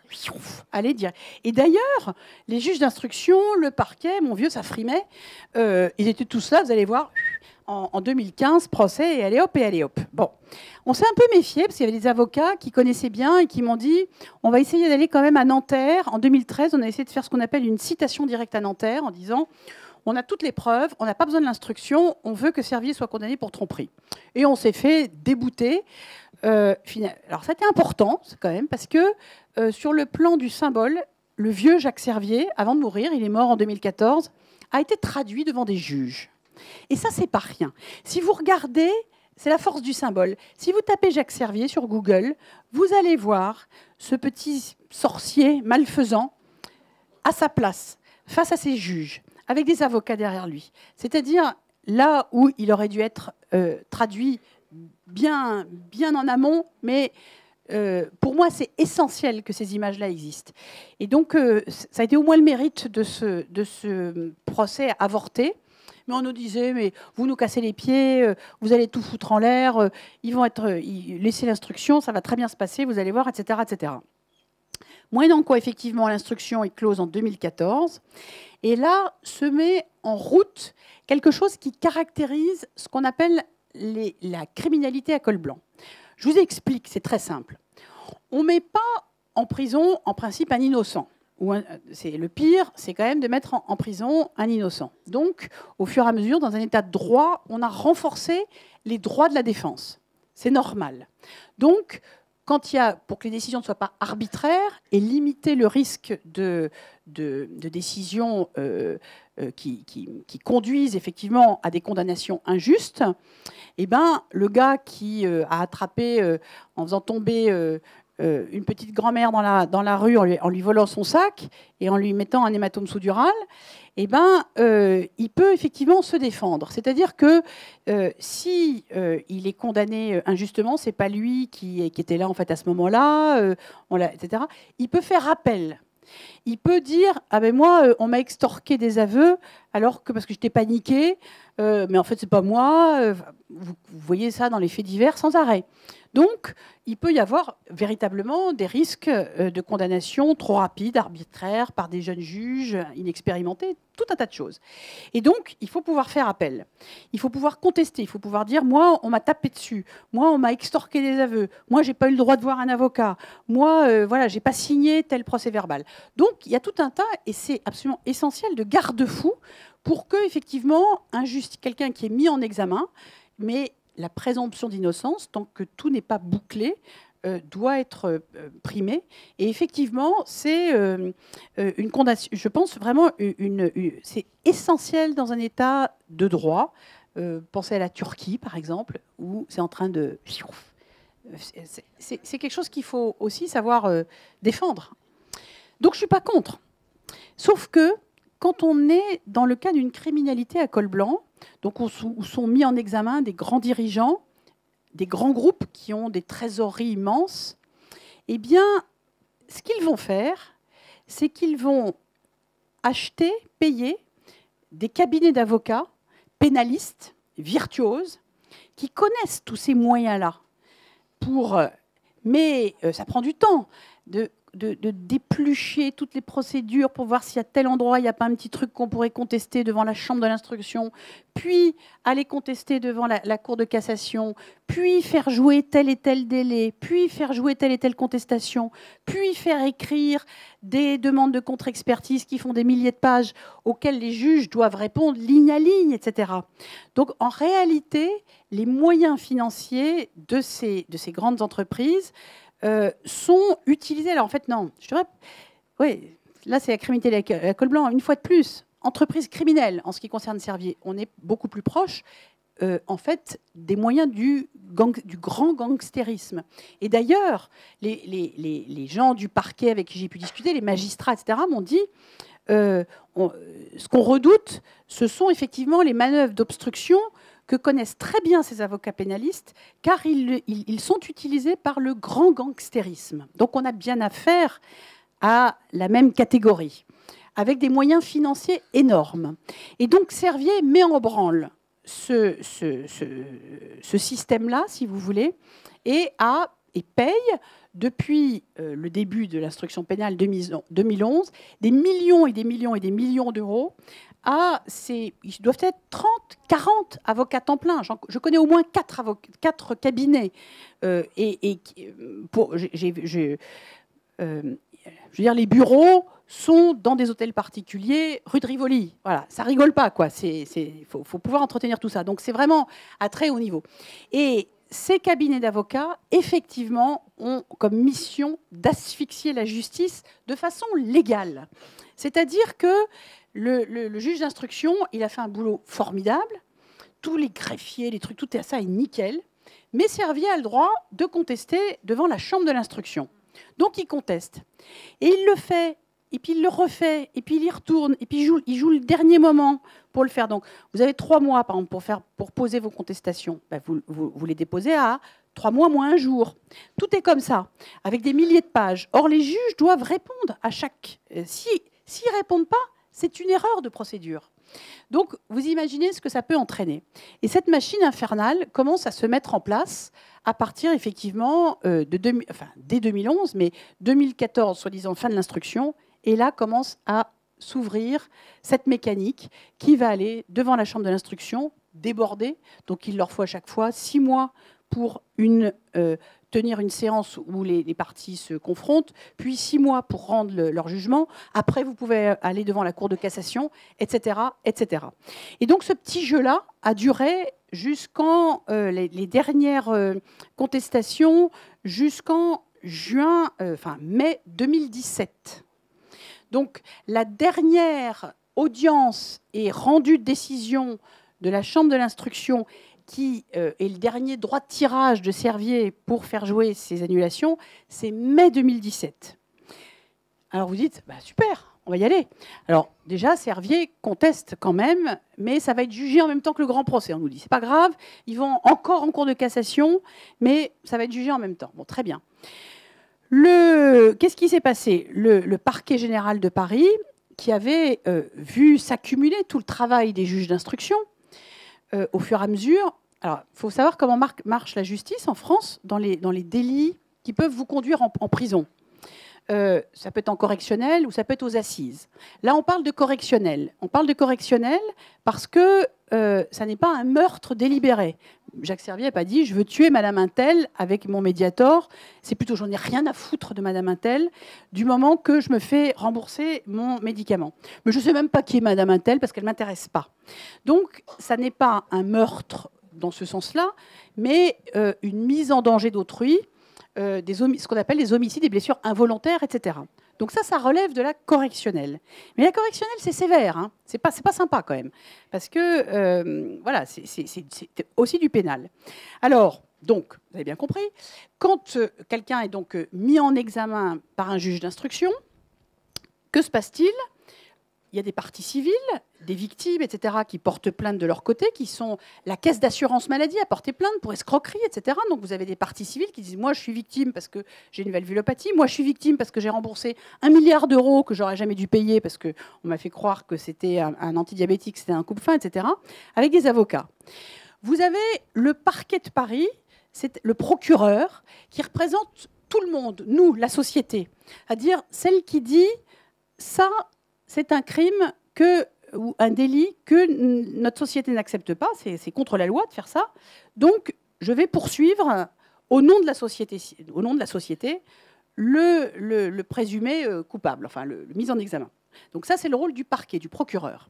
aller dire. Et d'ailleurs, les juges d'instruction, le parquet, mon vieux, ça frimait. Ils étaient tous là, vous allez voir, en 2015, procès, et allez hop, et allez hop. Bon, on s'est un peu méfié, parce qu'il y avait des avocats qui connaissaient bien et qui m'ont dit, on va essayer d'aller quand même à Nanterre. En 2013, on a essayé de faire ce qu'on appelle une citation directe à Nanterre, en disant... On a toutes les preuves, on n'a pas besoin de l'instruction, on veut que Servier soit condamné pour tromperie. Et on s'est fait débouter. Alors, c'était important, quand même, parce que sur le plan du symbole, le vieux Jacques Servier, avant de mourir, il est mort en 2014, a été traduit devant des juges. Et ça, c'est pas rien. Si vous regardez, c'est la force du symbole. Si vous tapez Jacques Servier sur Google, vous allez voir ce petit sorcier malfaisant à sa place, face à ses juges, avec des avocats derrière lui. C'est-à-dire là où il aurait dû être traduit bien en amont, mais pour moi, c'est essentiel que ces images-là existent. Et donc, ça a été au moins le mérite de ce procès avorté. Mais on nous disait, mais vous nous cassez les pieds, vous allez tout foutre en l'air, ils vont laisser l'instruction, ça va très bien se passer, vous allez voir, etc., etc. Moyennant quoi, effectivement, l'instruction est close en 2014. Et là, se met en route quelque chose qui caractérise ce qu'on appelle la criminalité à col blanc. Je vous explique, c'est très simple. On ne met pas en prison, en principe, un innocent. Le pire, c'est quand même de mettre en prison un innocent. Donc, au fur et à mesure, dans un état de droit, on a renforcé les droits de la défense. C'est normal. Donc, pour que les décisions ne soient pas arbitraires et limiter le risque de décisions qui conduisent effectivement à des condamnations injustes, eh ben, le gars qui a attrapé en faisant tomber une petite grand-mère dans la rue en lui volant son sac et en lui mettant un hématome sous-dural, eh ben, il peut effectivement se défendre. C'est-à-dire que si il est condamné injustement, c'est pas lui qui était là en fait à ce moment-là, etc. Il peut faire appel. Il peut dire ah ben moi on m'a extorqué des aveux alors que parce que j'étais paniqué, mais en fait c'est pas moi. Vous voyez ça dans les faits divers sans arrêt. Donc, il peut y avoir véritablement des risques de condamnation trop rapides, arbitraires, par des jeunes juges inexpérimentés, tout un tas de choses. Et donc, il faut pouvoir faire appel. Il faut pouvoir contester. Il faut pouvoir dire, moi, on m'a tapé dessus. Moi, on m'a extorqué des aveux. Moi, j'ai pas eu le droit de voir un avocat. Moi, voilà, j'ai pas signé tel procès-verbal. Donc, il y a tout un tas, et c'est absolument essentiel, de garde-fous pour que, effectivement, quelqu'un qui est mis en examen, mais la présomption d'innocence, tant que tout n'est pas bouclé, doit être primée. Et effectivement, c'est une condamnation. Je pense vraiment c'est essentiel dans un État de droit. Pensez à la Turquie, par exemple, où c'est en train de... C'est quelque chose qu'il faut aussi savoir défendre. Donc je ne suis pas contre. Sauf que quand on est dans le cas d'une criminalité à col blanc, donc où sont mis en examen des grands dirigeants, des grands groupes qui ont des trésoreries immenses, eh bien, ce qu'ils vont faire, c'est qu'ils vont acheter, payer des cabinets d'avocats pénalistes, virtuoses, qui connaissent tous ces moyens-là. Mais ça prend du temps de déplucher toutes les procédures pour voir s'il y a tel endroit, il n'y a pas un petit truc qu'on pourrait contester devant la chambre de l'instruction, puis aller contester devant la Cour de cassation, puis faire jouer tel et tel délai, puis faire jouer telle et telle contestation, puis faire écrire des demandes de contre-expertise qui font des milliers de pages auxquelles les juges doivent répondre ligne à ligne, etc. Donc en réalité, les moyens financiers de ces grandes entreprises sont utilisés. Alors en fait, non. Je dirais, oui, là c'est la criminalité à col blanc. Une fois de plus, entreprise criminelle en ce qui concerne Servier, on est beaucoup plus proche, en fait, des moyens du grand gangstérisme. Et d'ailleurs, les gens du parquet avec qui j'ai pu discuter, les magistrats, etc., m'ont dit ce qu'on redoute, ce sont effectivement les manœuvres d'obstruction que connaissent très bien ces avocats pénalistes, car ils sont utilisés par le grand gangstérisme. Donc on a bien affaire à la même catégorie, avec des moyens financiers énormes. Et donc Servier met en branle ce système-là, si vous voulez, et paye, depuis le début de l'instruction pénale 2011, des millions et des millions et des millions d'euros ils doivent être 30, 40 avocats temps plein. Je connais au moins 4 cabinets. Je veux dire, les bureaux sont dans des hôtels particuliers, rue de Rivoli. Voilà, ça rigole pas, quoi. Faut pouvoir entretenir tout ça. Donc c'est vraiment à très haut niveau. Et ces cabinets d'avocats, effectivement, ont comme mission d'asphyxier la justice de façon légale. C'est-à-dire que le juge d'instruction, il a fait un boulot formidable. Tous les greffiers, les trucs, tout ça est nickel. Mais Servier a le droit de contester devant la chambre de l'instruction. Donc il conteste. Et il le fait, et puis il le refait, et puis il y retourne, et puis il joue le dernier moment pour le faire. Donc vous avez 3 mois, par exemple, pour poser vos contestations. Ben, vous les déposez à 3 mois moins un jour. Tout est comme ça, avec des milliers de pages. Or, les juges doivent répondre à chaque... S'ils ne répondent pas, c'est une erreur de procédure. Donc, vous imaginez ce que ça peut entraîner. Et cette machine infernale commence à se mettre en place à partir, effectivement, dès 2011, mais 2014, soi-disant fin de l'instruction. Et là, commence à s'ouvrir cette mécanique qui va aller devant la chambre de l'instruction, déborder. Donc, il leur faut à chaque fois 6 mois pour tenir une séance où les parties se confrontent, puis 6 mois pour rendre leur jugement. Après, vous pouvez aller devant la Cour de cassation, etc., etc. Et donc, ce petit jeu-là a duré jusqu'en les dernières contestations, jusqu'en mai 2017. Donc, la dernière audience et rendue de décision de la Chambre de l'instruction qui est le dernier droit de tirage de Servier pour faire jouer ces annulations, c'est mai 2017. Alors vous dites, bah super, on va y aller. Alors déjà, Servier conteste quand même, mais ça va être jugé en même temps que le grand procès. On nous dit, c'est pas grave, ils vont encore en cour de cassation, mais ça va être jugé en même temps. Bon, très bien. Qu'est-ce qui s'est passé ? Le parquet général de Paris, qui avait vu s'accumuler tout le travail des juges d'instruction, au fur et à mesure. Alors, il faut savoir comment marche la justice en France dans les délits qui peuvent vous conduire en prison. Ça peut être en correctionnel ou ça peut être aux assises. Là, on parle de correctionnel. On parle de correctionnel parce que ça n'est pas un meurtre délibéré. Jacques Servier n'a pas dit « je veux tuer Madame Untel avec mon Mediator ». C'est plutôt « j'en ai rien à foutre de Madame Untel du moment que je me fais rembourser mon médicament ». Mais je ne sais même pas qui est Madame Untel parce qu'elle ne m'intéresse pas. Donc, ça n'est pas un meurtre dans ce sens-là, mais une mise en danger d'autrui, ce qu'on appelle les homicides et blessures involontaires, etc. Donc ça relève de la correctionnelle. Mais la correctionnelle, c'est sévère, hein. C'est pas sympa quand même, parce que voilà, c'est aussi du pénal. Alors, donc, vous avez bien compris, quand quelqu'un est donc mis en examen par un juge d'instruction, que se passe-t-il ? Il y a des parties civiles, des victimes, etc., qui portent plainte de leur côté, qui sont la caisse d'assurance maladie à porter plainte pour escroquerie, etc. Donc vous avez des parties civiles qui disent « moi je suis victime parce que j'ai une valvulopathie, moi je suis victime parce que j'ai remboursé 1 milliard d'euros que j'aurais jamais dû payer parce qu'on m'a fait croire que c'était un antidiabétique, c'était un coupe-faim, etc. » avec des avocats. Vous avez le parquet de Paris, c'est le procureur qui représente tout le monde, nous, la société, c'est-à-dire celle qui dit « ça, c'est un crime ou un délit que notre société n'accepte pas, c'est contre la loi de faire ça, donc je vais poursuivre au nom de la société le présumé coupable, enfin le mis en examen. » Donc ça, c'est le rôle du parquet, du procureur.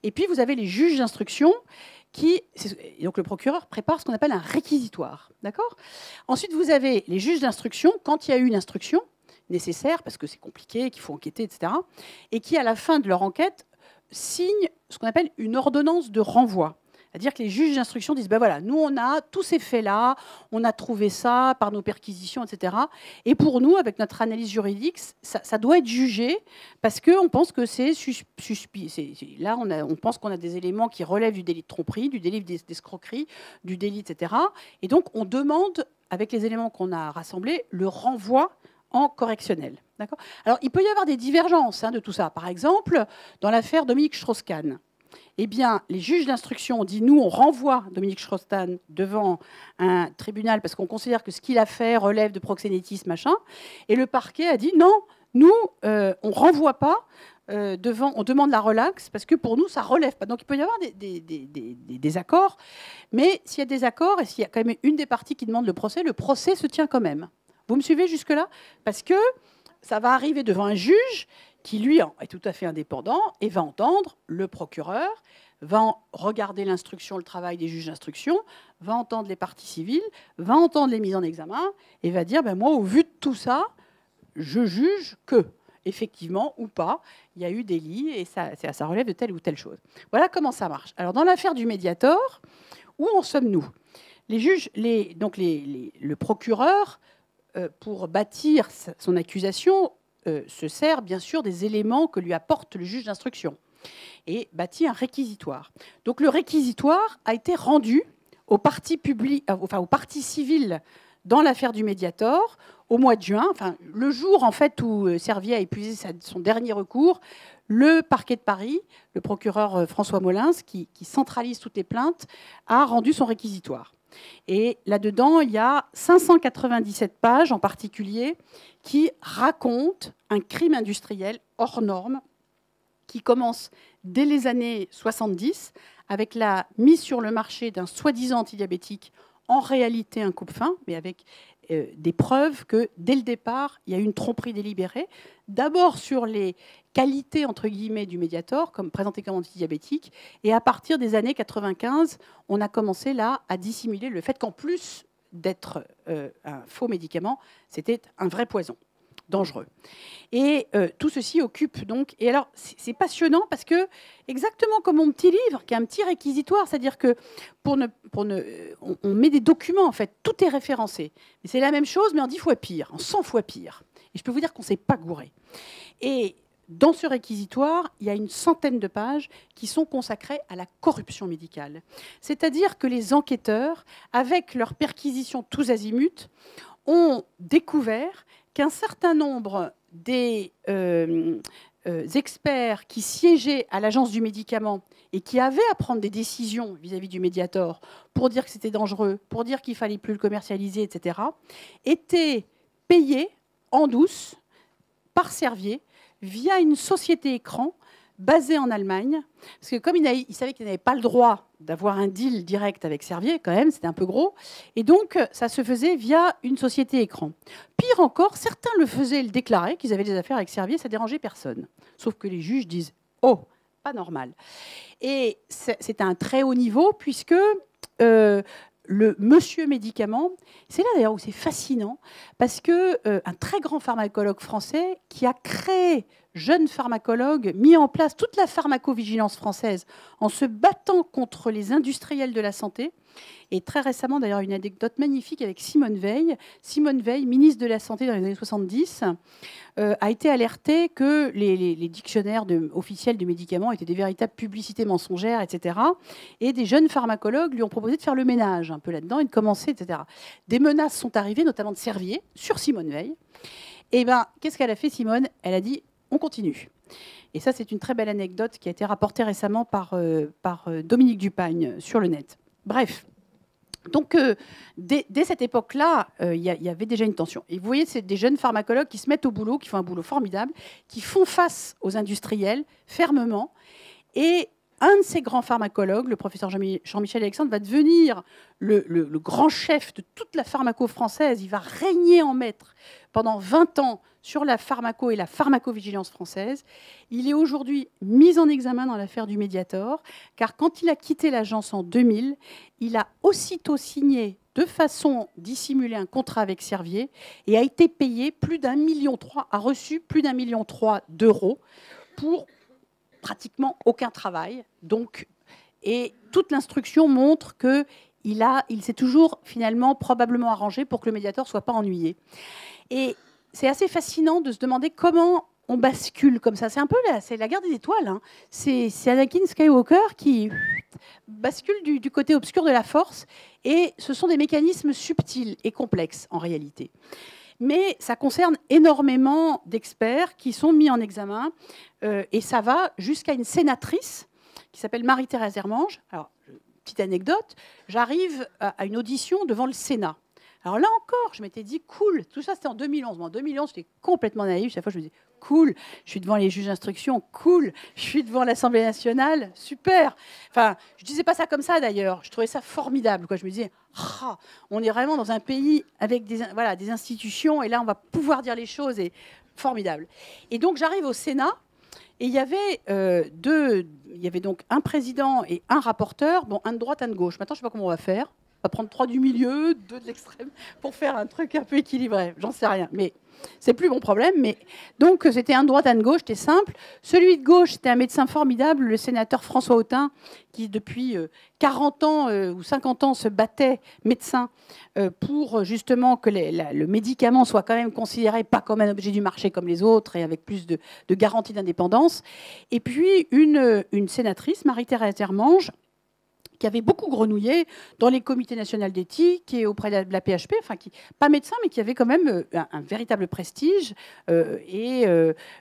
Et puis, vous avez les juges d'instruction donc le procureur prépare ce qu'on appelle un réquisitoire. D'accord ? Ensuite, vous avez les juges d'instruction, quand il y a eu une instruction nécessaire, parce que c'est compliqué, qu'il faut enquêter, etc., et qui, à la fin de leur enquête, signent ce qu'on appelle une ordonnance de renvoi. C'est-à-dire que les juges d'instruction disent, ben voilà, nous, on a tous ces faits-là, on a trouvé ça par nos perquisitions, etc. Et pour nous, avec notre analyse juridique, ça doit être jugé parce qu'on pense que c'est suspect. Là, on pense qu'on a des éléments qui relèvent du délit de tromperie, du délit d'escroquerie, du délit, etc. Et donc, on demande, avec les éléments qu'on a rassemblés, le renvoi en correctionnel. Alors, il peut y avoir des divergences de tout ça. Par exemple, dans l'affaire Dominique Strauss-Kahn, eh bien, les juges d'instruction ont dit, nous, on renvoie Dominique Strauss-Kahn devant un tribunal parce qu'on considère que ce qu'il a fait relève de proxénétisme, machin. Et le parquet a dit, non, nous, on ne renvoie pas, on demande la relaxe parce que pour nous, ça ne relève pas. Donc, il peut y avoir des accords. Mais s'il y a des accords et s'il y a quand même une des parties qui demande le procès se tient quand même. Vous me suivez jusque-là ? Parce que ça va arriver devant un juge qui, lui, est tout à fait indépendant et va entendre le procureur, va regarder l'instruction, le travail des juges d'instruction, va entendre les parties civiles, va entendre les mises en examen et va dire, ben moi, au vu de tout ça, je juge que, effectivement ou pas, il y a eu délit et ça relève de telle ou telle chose. Voilà comment ça marche. Alors, dans l'affaire du Mediator, où en sommes-nous ? Les juges, le procureur, pour bâtir son accusation, se sert bien sûr des éléments que lui apporte le juge d'instruction et bâtit un réquisitoire. Donc le réquisitoire a été rendu aux parties civiles dans l'affaire du Mediator au mois de juin, le jour en fait où Servier a épuisé son dernier recours. Le parquet de Paris, le procureur François Molins, qui centralise toutes les plaintes, a rendu son réquisitoire. Et là-dedans, il y a 597 pages en particulier qui racontent un crime industriel hors norme qui commence dès les années 70 avec la mise sur le marché d'un soi-disant antidiabétique, en réalité un coupe-faim, mais avec des preuves que dès le départ, il y a eu une tromperie délibérée, d'abord sur les qualités entre guillemets du Mediator, comme présenté comme antidiabétique, et à partir des années 95, on a commencé là à dissimuler le fait qu'en plus d'être un faux médicament, c'était un vrai poison dangereux. Et tout ceci occupe donc... Et alors, c'est passionnant parce que, exactement comme mon petit livre, qui est un petit réquisitoire, c'est-à-dire que on met des documents, en fait, tout est référencé. Mais c'est la même chose, mais en 10 fois pire, en 100 fois pire. Et je peux vous dire qu'on ne s'est pas gouré. Et dans ce réquisitoire, il y a une centaine de pages qui sont consacrées à la corruption médicale. C'est-à-dire que les enquêteurs, avec leurs perquisitions tous azimuts, ont découvert qu'un certain nombre des experts qui siégeaient à l'Agence du médicament et qui avaient à prendre des décisions vis-à-vis du Mediator pour dire que c'était dangereux, pour dire qu'il ne fallait plus le commercialiser, etc., étaient payés en douce par Servier via une société écran basée en Allemagne, parce que comme il savait qu'il n'avait pas le droit d'avoir un deal direct avec Servier, quand même, c'était un peu gros, et donc ça se faisait via une société écran. Pire encore, certains le faisaient et le déclaraient, qu'ils avaient des affaires avec Servier, ça ne dérangeait personne. Sauf que les juges disent « Oh, pas normal ». Et c'est à un très haut niveau, puisque le monsieur médicament. C'est là d'ailleurs où c'est fascinant, parce que un très grand pharmacologue français qui a créé, jeune pharmacologue, mis en place toute la pharmacovigilance française en se battant contre les industriels de la santé. Et très récemment, d'ailleurs, une anecdote magnifique avec Simone Veil. Simone Veil, ministre de la Santé dans les années 70, a été alertée que les dictionnaires officiels de médicaments étaient des véritables publicités mensongères, etc. Et des jeunes pharmacologues lui ont proposé de faire le ménage un peu là-dedans et de commencer, etc. Des menaces sont arrivées, notamment de Servier, sur Simone Veil. Et bien, qu'est-ce qu'elle a fait, Simone? Elle a dit, on continue. Et ça, c'est une très belle anecdote qui a été rapportée récemment par Dominique Dupagne sur le net. Bref. Donc, dès cette époque-là, il y avait déjà une tension. Et vous voyez, c'est des jeunes pharmacologues qui se mettent au boulot, qui font un boulot formidable, qui font face aux industriels fermement. Et un de ces grands pharmacologues, le professeur Jean-Michel Alexandre, va devenir le grand chef de toute la pharmaco française. Il va régner en maître pendant 20 ans sur la pharmaco et la pharmacovigilance française. Il est aujourd'hui mis en examen dans l'affaire du Mediator, car quand il a quitté l'agence en 2000, il a aussitôt signé de façon dissimulée un contrat avec Servier et a été payé plus d'1,3 million, a reçu plus d'1,3 million d'euros pour pratiquement aucun travail. Donc, et toute l'instruction montre qu'il s'est toujours finalement probablement arrangé pour que le Mediator ne soit pas ennuyé. Et c'est assez fascinant de se demander comment on bascule comme ça. C'est un peu c'est la guerre des étoiles. Hein. C'est Anakin Skywalker qui bascule du côté obscur de la force. Et ce sont des mécanismes subtils et complexes en réalité. Mais ça concerne énormément d'experts qui sont mis en examen. Et ça va jusqu'à une sénatrice qui s'appelle Marie-Thérèse Hermange. Alors, petite anecdote, j'arrive à une audition devant le Sénat. Alors là encore, je m'étais dit, cool, tout ça c'était en 2011. En 2011, j'étais complètement naïve. Chaque fois, je me disais, cool, je suis devant les juges d'instruction, cool, je suis devant l'Assemblée nationale, super. Enfin, je ne disais pas ça comme ça d'ailleurs, je trouvais ça formidable. Quoi. Je me disais, ah, on est vraiment dans un pays avec des institutions et là, on va pouvoir dire les choses, et formidable. Et donc, j'arrive au Sénat. Et il y avait donc un président et un rapporteur, bon, un de droite, un de gauche. Maintenant, je ne sais pas comment on va faire. On va prendre 3 du milieu, 2 de l'extrême, pour faire un truc un peu équilibré. J'en sais rien, mais c'est plus mon problème. Mais donc, c'était un de droite, un de gauche, c'était simple. Celui de gauche, c'était un médecin formidable, le sénateur François Autain, qui depuis 40 ans ou 50 ans se battait médecin pour justement que le médicament soit quand même considéré pas comme un objet du marché comme les autres et avec plus de garantie d'indépendance. Et puis, une sénatrice, Marie-Thérèse Hermange, qui avait beaucoup grenouillé dans les comités nationaux d'éthique et auprès de la PHP, enfin, pas médecin, mais qui avait quand même un véritable prestige et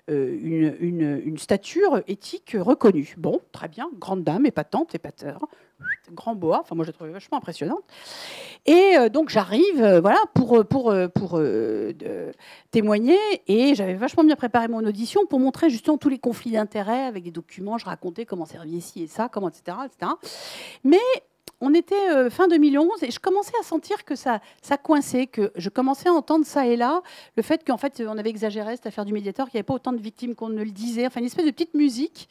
une stature éthique reconnue. Bon, très bien, grande dame, épatante, épateur, grand boa, enfin moi je la trouvais vachement impressionnante. Et donc j'arrive voilà, pour témoigner, et j'avais vachement bien préparé mon audition pour montrer justement tous les conflits d'intérêts avec des documents, je racontais comment servir ci et ça, comment, etc. etc. Mais on était fin 2011 et je commençais à sentir que ça coinçait, que je commençais à entendre ça et là, le fait qu'en fait on avait exagéré cette affaire du Mediator, qu'il n'y avait pas autant de victimes qu'on ne le disait, enfin une espèce de petite musique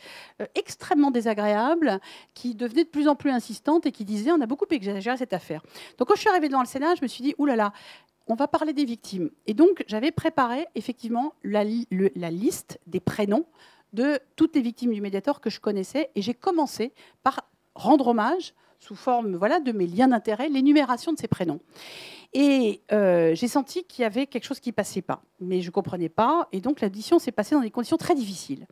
extrêmement désagréable qui devenait de plus en plus insistante et qui disait on a beaucoup exagéré cette affaire. Donc quand je suis arrivée devant le Sénat, je me suis dit oulala, on va parler des victimes. Et donc j'avais préparé effectivement la liste des prénoms de toutes les victimes du Mediator que je connaissais, et j'ai commencé par rendre hommage sous forme de mes liens d'intérêt, l'énumération de ces prénoms. Et j'ai senti qu'il y avait quelque chose qui ne passait pas, mais je ne comprenais pas, et donc l'audition s'est passée dans des conditions très difficiles.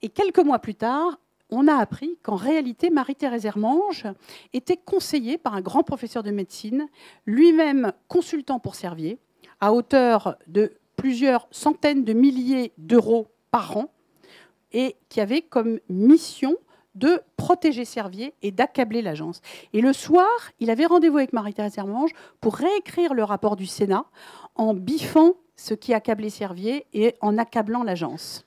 Et quelques mois plus tard, on a appris qu'en réalité, Marie-Thérèse Hermange était conseillée par un grand professeur de médecine, lui-même consultant pour Servier, à hauteur de plusieurs centaines de milliers d'euros par an, et qui avait comme mission de protéger Servier et d'accabler l'agence. Et le soir, il avait rendez-vous avec Marie-Thérèse Hermange pour réécrire le rapport du Sénat en biffant ce qui accablait Servier et en accablant l'agence.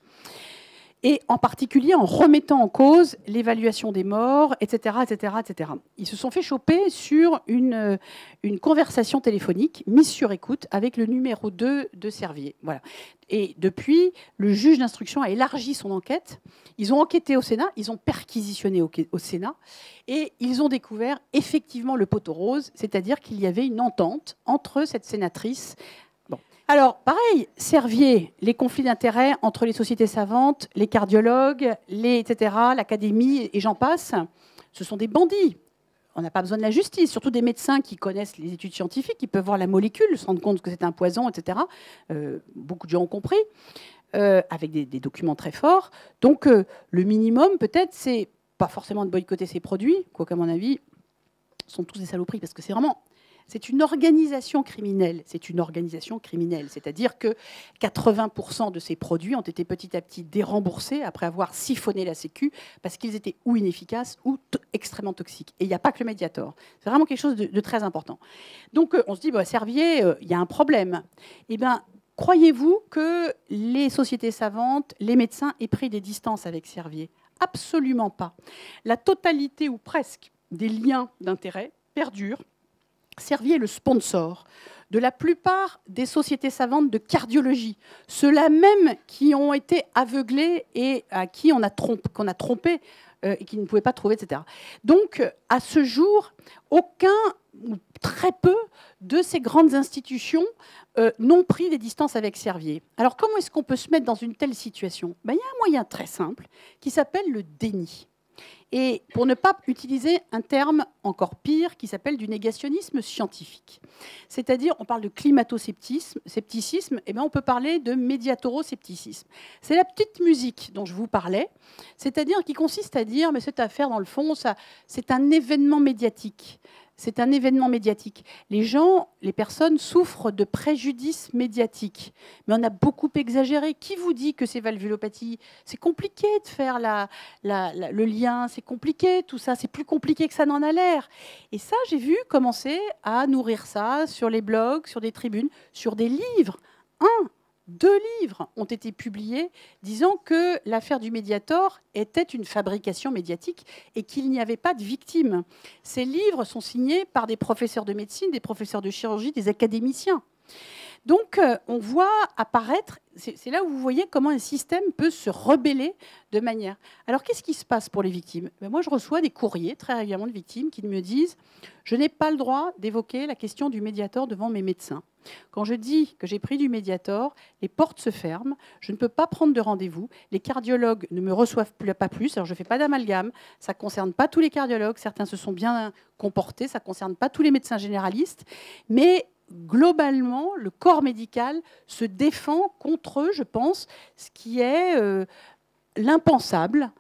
et en particulier en remettant en cause l'évaluation des morts, etc., etc., etc. Ils se sont fait choper sur une conversation téléphonique mise sur écoute avec le numéro 2 de Servier. Voilà. Et depuis, le juge d'instruction a élargi son enquête. Ils ont enquêté au Sénat, ils ont perquisitionné au Sénat, et ils ont découvert effectivement le poteau rose, c'est-à-dire qu'il y avait une entente entre cette sénatrice. Alors, pareil, Servier, les conflits d'intérêts entre les sociétés savantes, les cardiologues, etc., l'académie, et j'en passe, ce sont des bandits. On n'a pas besoin de la justice, surtout des médecins qui connaissent les études scientifiques, qui peuvent voir la molécule, se rendre compte que c'est un poison, etc. Beaucoup de gens ont compris, avec des documents très forts. Donc, le minimum, peut-être, c'est pas forcément de boycotter ces produits, quoique, à mon avis, sont tous des saloperies, parce que c'est vraiment... C'est une organisation criminelle. C'est une organisation criminelle. C'est-à-dire que 80% de ces produits ont été petit à petit déremboursés après avoir siphonné la Sécu parce qu'ils étaient ou inefficaces ou extrêmement toxiques. Et il n'y a pas que le Mediator. C'est vraiment quelque chose de très important. Donc, on se dit, Servier, il y a un problème. Eh bien, croyez-vous que les sociétés savantes, les médecins aient pris des distances avec Servier? Absolument pas. La totalité ou presque des liens d'intérêt perdurent. Servier est le sponsor de la plupart des sociétés savantes de cardiologie, ceux-là même qui ont été aveuglés et à qui qu'on a trompé et qui ne pouvaient pas trouver, etc. Donc, à ce jour, aucun ou très peu de ces grandes institutions n'ont pris des distances avec Servier. Alors, comment est-ce qu'on peut se mettre dans une telle situation? Il y a un moyen très simple qui s'appelle le déni. Et pour ne pas utiliser un terme encore pire qui s'appelle du négationnisme scientifique. C'est-à-dire, on parle de climato-scepticisme, et bien on peut parler de médiatoro-scepticisme. C'est la petite musique dont je vous parlais, c'est-à-dire qui consiste à dire, mais cette affaire, dans le fond, c'est un événement médiatique. C'est un événement médiatique. Les gens, les personnes souffrent de préjudice médiatique. Mais on a beaucoup exagéré. Qui vous dit que c'est valvulopathie? C'est compliqué de faire le lien, c'est compliqué tout ça. C'est plus compliqué que ça n'en a l'air. Et ça, j'ai vu commencer à nourrir ça sur les blogs, sur des tribunes, sur des livres. 2 livres ont été publiés disant que l'affaire du Mediator était une fabrication médiatique et qu'il n'y avait pas de victimes. Ces livres sont signés par des professeurs de médecine, des professeurs de chirurgie, des académiciens. Donc, on voit apparaître, c'est là où vous voyez comment un système peut se rebeller de manière... Alors, qu'est-ce qui se passe pour les victimes? Moi, je reçois des courriers très régulièrement de victimes qui me disent « Je n'ai pas le droit d'évoquer la question du Mediator devant mes médecins. Quand je dis que j'ai pris du Mediator, les portes se ferment, je ne peux pas prendre de rendez-vous, les cardiologues ne me reçoivent pas plus, alors je ne fais pas d'amalgame, ça ne concerne pas tous les cardiologues, certains se sont bien comportés, ça ne concerne pas tous les médecins généralistes, mais... globalement, le corps médical se défend contre eux, je pense, ce qui est l'impensable,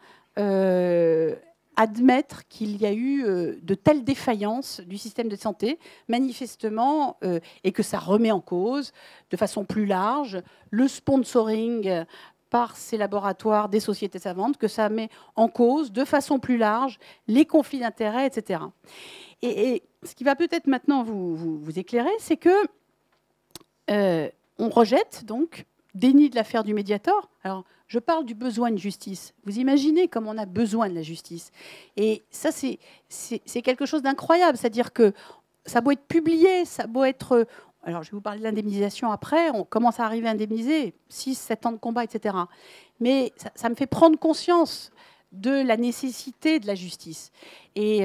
admettre qu'il y a eu de telles défaillances du système de santé, manifestement, et que ça remet en cause, de façon plus large, le sponsoring par ces laboratoires des sociétés savantes, que ça met en cause, de façon plus large, les conflits d'intérêts, etc. Et ce qui va peut-être maintenant vous éclairer, c'est que on rejette donc déni de l'affaire du Mediator. Alors, je parle du besoin de justice. Vous imaginez comme on a besoin de la justice. Et ça, c'est quelque chose d'incroyable. C'est-à-dire que ça doit être publié, ça doit être... Alors, je vais vous parler de l'indemnisation après. On commence à arriver à indemniser 6-7 ans de combat, etc. Mais ça me fait prendre conscience de la nécessité de la justice. Et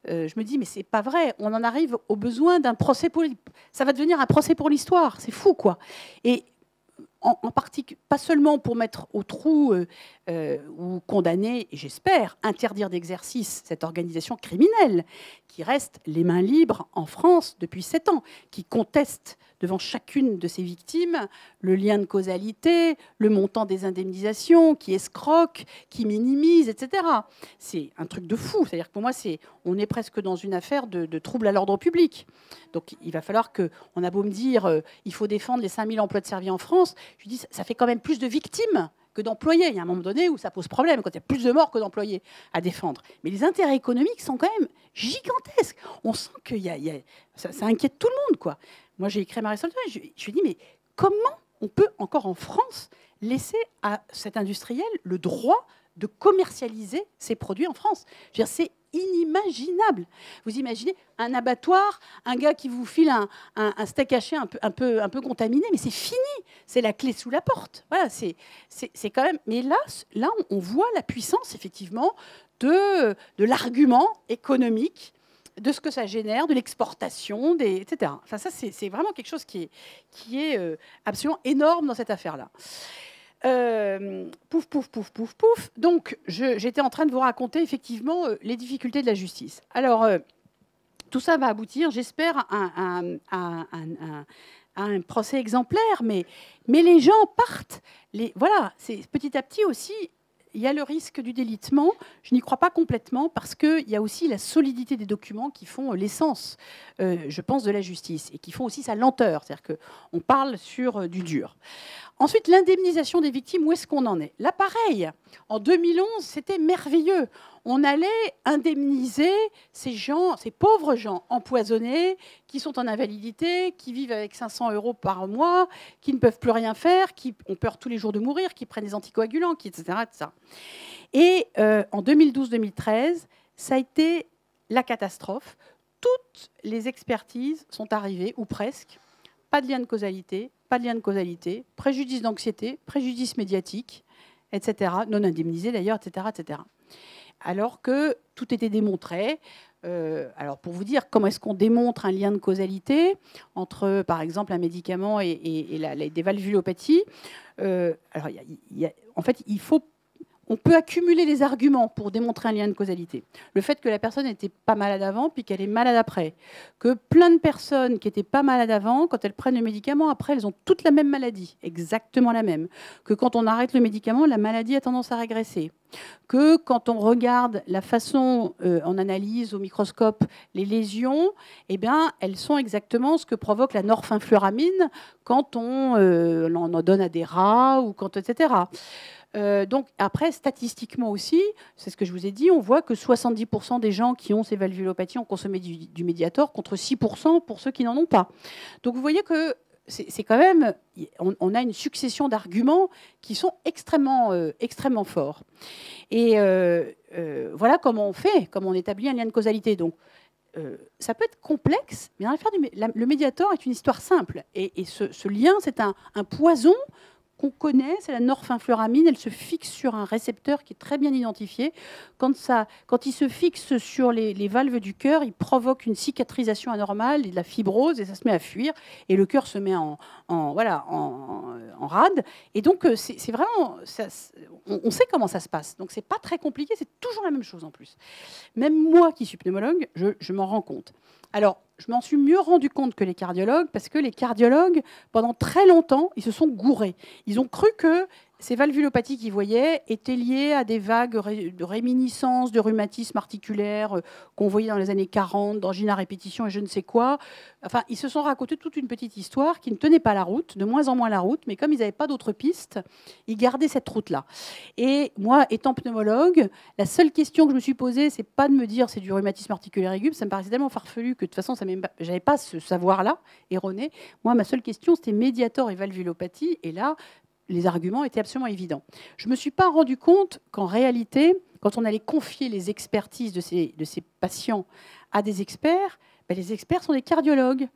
je me dis, mais c'est pas vrai, on en arrive au besoin d'un procès pour... Ça va devenir un procès pour l'histoire, c'est fou, quoi. Et en particulier, pas seulement pour mettre au trou ou condamner, et j'espère, interdire d'exercice cette organisation criminelle qui reste les mains libres en France depuis 7 ans, qui conteste devant chacune de ses victimes le lien de causalité, le montant des indemnisations, qui escroque, qui minimise, etc. C'est un truc de fou. C'est-à-dire que pour moi, on est presque dans une affaire de trouble à l'ordre public. Donc il va falloir que, on a beau me dire, il faut défendre les 5000 emplois de Servier en France, je dis, ça fait quand même plus de victimes que d'employés. Il y a un moment doné où ça pose problème, quand il y a plus de morts que d'employés à défendre. Mais les intérêts économiques sont quand même gigantesques. On sent que ça inquiète tout le monde, quoi. Moi, j'ai écrit à Marisol, je lui ai dit, mais comment on peut encore en France laisser à cet industriel le droit de commercialiser ses produits en France. Je veux dire, c'est inimaginable. Vous imaginez un abattoir, un gars qui vous file un steak haché un peu contaminé, mais c'est fini. C'est la clé sous la porte. Voilà, c'est quand même. Mais là, on voit la puissance, effectivement, de l'argument économique, de ce que ça génère, de l'exportation, etc. Enfin, ça, c'est vraiment quelque chose qui est absolument énorme dans cette affaire-là. Pouf, pouf, pouf, pouf, pouf. Donc, j'étais en train de vous raconter effectivement les difficultés de la justice. Alors, tout ça va aboutir, j'espère, à un procès exemplaire, mais les gens partent. Voilà, c'est petit à petit aussi. Il y a le risque du délitement. Je n'y crois pas complètement parce qu'il y a aussi la solidité des documents qui font l'essence, je pense, de la justice et qui font aussi sa lenteur. C'est-à-dire qu'on parle sur du dur. Ensuite, l'indemnisation des victimes, où est-ce qu'on en est? Là, pareil. En 2011, c'était merveilleux. On allait indemniser ces pauvres gens empoisonnés, qui sont en invalidité, qui vivent avec 500 € par mois, qui ne peuvent plus rien faire, qui ont peur tous les jours de mourir, qui prennent des anticoagulants, etc. etc. Et en 2012-2013, ça a été la catastrophe. Toutes les expertises sont arrivées, ou presque. Pas de lien de causalité, pas de lien de causalité, préjudice d'anxiété, préjudice médiatique, etc. Non indemnisé d'ailleurs, etc., etc. Alors que tout était démontré. Alors pour vous dire comment est-ce qu'on démontre un lien de causalité entre, par exemple, un médicament et des valvulopathies. Alors, en fait, on peut accumuler les arguments pour démontrer un lien de causalité. Le fait que la personne n'était pas malade avant, puis qu'elle est malade après. Que plein de personnes qui n'étaient pas malades avant, quand elles prennent le médicament, après, elles ont toutes la même maladie, exactement la même. Que quand on arrête le médicament, la maladie a tendance à régresser. Que quand on regarde la façon, on analyse au microscope les lésions, eh bien, elles sont exactement ce que provoque la norphinfluramine quand on en donne à des rats, ou quand, etc. Donc après, statistiquement aussi, c'est ce que je vous ai dit, on voit que 70% des gens qui ont ces valvulopathies ont consommé du Mediator, contre 6% pour ceux qui n'en ont pas. Donc vous voyez que c'est quand même, on a une succession d'arguments qui sont extrêmement forts. Et voilà comment on fait, comment on établit un lien de causalité. Donc ça peut être complexe, mais dans l'affaire le Mediator est une histoire simple. Et ce lien, c'est un poison qu'on connaît, c'est la norphinfluramine. Elle se fixe sur un récepteur qui est très bien identifié. Quand il se fixe sur les valves du cœur, il provoque une cicatrisation anormale et de la fibrose, et ça se met à fuir, et le cœur se met en rade. Et donc, c'est vraiment... on sait comment ça se passe. Donc, c'est pas très compliqué, c'est toujours la même chose en plus. Même moi, qui suis pneumologue, je m'en rends compte. Alors, je m'en suis mieux rendu compte que les cardiologues, parce que les cardiologues, pendant très longtemps, ils se sont gourés. Ils ont cru que ces valvulopathies qu'ils voyaient étaient liées à des vagues de réminiscence, de rhumatisme articulaire qu'on voyait dans les années 40, d'angine à répétition et je ne sais quoi. Enfin, ils se sont racontés toute une petite histoire qui ne tenait pas la route, de moins en moins la route, mais comme ils n'avaient pas d'autres pistes, ils gardaient cette route-là. Et moi, étant pneumologue, la seule question que je me suis posée, c'est pas de me dire c'est du rhumatisme articulaire aigu, ça me paraissait tellement farfelu que de toute façon, j'avais pas ce savoir-là erroné. Moi, ma seule question, c'était Mediator et valvulopathie, et là, les arguments étaient absolument évidents. Je ne me suis pas rendu compte qu'en réalité, quand on allait confier les expertises de ces patients à des experts, les experts sont des cardiologues.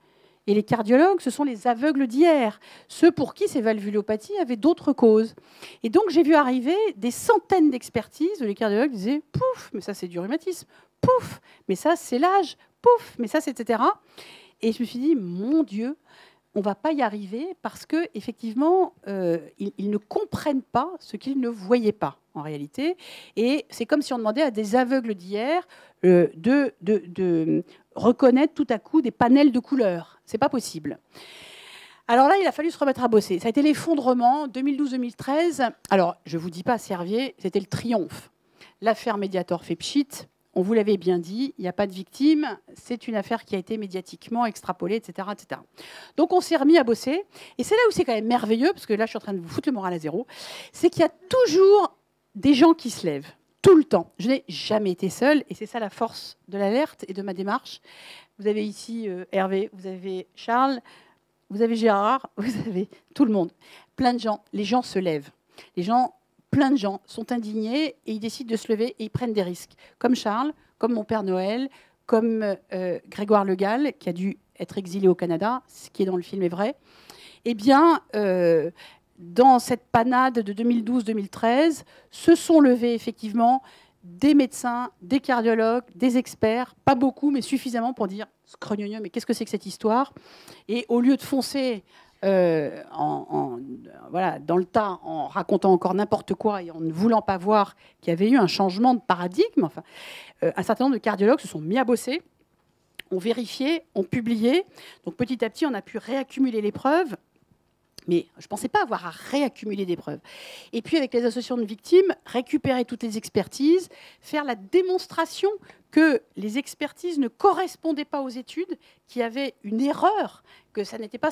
Et les cardiologues, ce sont les aveugles d'hier, ceux pour qui ces valvulopathies avaient d'autres causes. Et donc, j'ai vu arriver des centaines d'expertises où les cardiologues disaient « pouf, mais ça c'est du rhumatisme, pouf, mais ça c'est l'âge, pouf, mais ça c'est etc. » Et je me suis dit « mon Dieu !» on ne va pas y arriver parce qu'effectivement, ils ne comprennent pas ce qu'ils ne voyaient pas, en réalité. Et c'est comme si on demandait à des aveugles d'hier de reconnaître tout à coup des panels de couleurs. Ce n'est pas possible. Alors là, il a fallu se remettre à bosser. Ça a été l'effondrement, 2012-2013. Alors, je ne vous dis pas, Servier, c'était le triomphe. L'affaire Mediator fait pchit. On vous l'avait bien dit, il n'y a pas de victime, c'est une affaire qui a été médiatiquement extrapolée, etc., etc. Donc on s'est remis à bosser, et c'est là où c'est quand même merveilleux, parce que là je suis en train de vous foutre le moral à zéro, c'est qu'il y a toujours des gens qui se lèvent, tout le temps. Je n'ai jamais été seule, et c'est ça la force de l'alerte et de ma démarche. Vous avez ici Hervé, vous avez Charles, vous avez Gérard, vous avez tout le monde. Plein de gens, les gens se lèvent. Les gens, plein de gens, sont indignés et ils décident de se lever et ils prennent des risques. Comme Charles, comme mon Père Noël, comme Grégoire Le Gall, qui a dû être exilé au Canada, ce qui est dans le film est vrai. Eh bien, dans cette panade de 2012-2013, se sont levés effectivement des médecins, des cardiologues, des experts, pas beaucoup, mais suffisamment pour dire « scrognonieux, mais qu'est-ce que c'est que cette histoire ?» Et au lieu de foncer voilà, dans le tas en racontant encore n'importe quoi et en ne voulant pas voir qu'il y avait eu un changement de paradigme, enfin, un certain nombre de cardiologues se sont mis à bosser, ont vérifié, ont publié. Donc petit à petit, on a pu réaccumuler les preuves. Mais je ne pensais pas avoir à réaccumuler des preuves. Et puis, avec les associations de victimes, récupérer toutes les expertises, faire la démonstration que les expertises ne correspondaient pas aux études, qu'il y avait une erreur, que ça n'était pas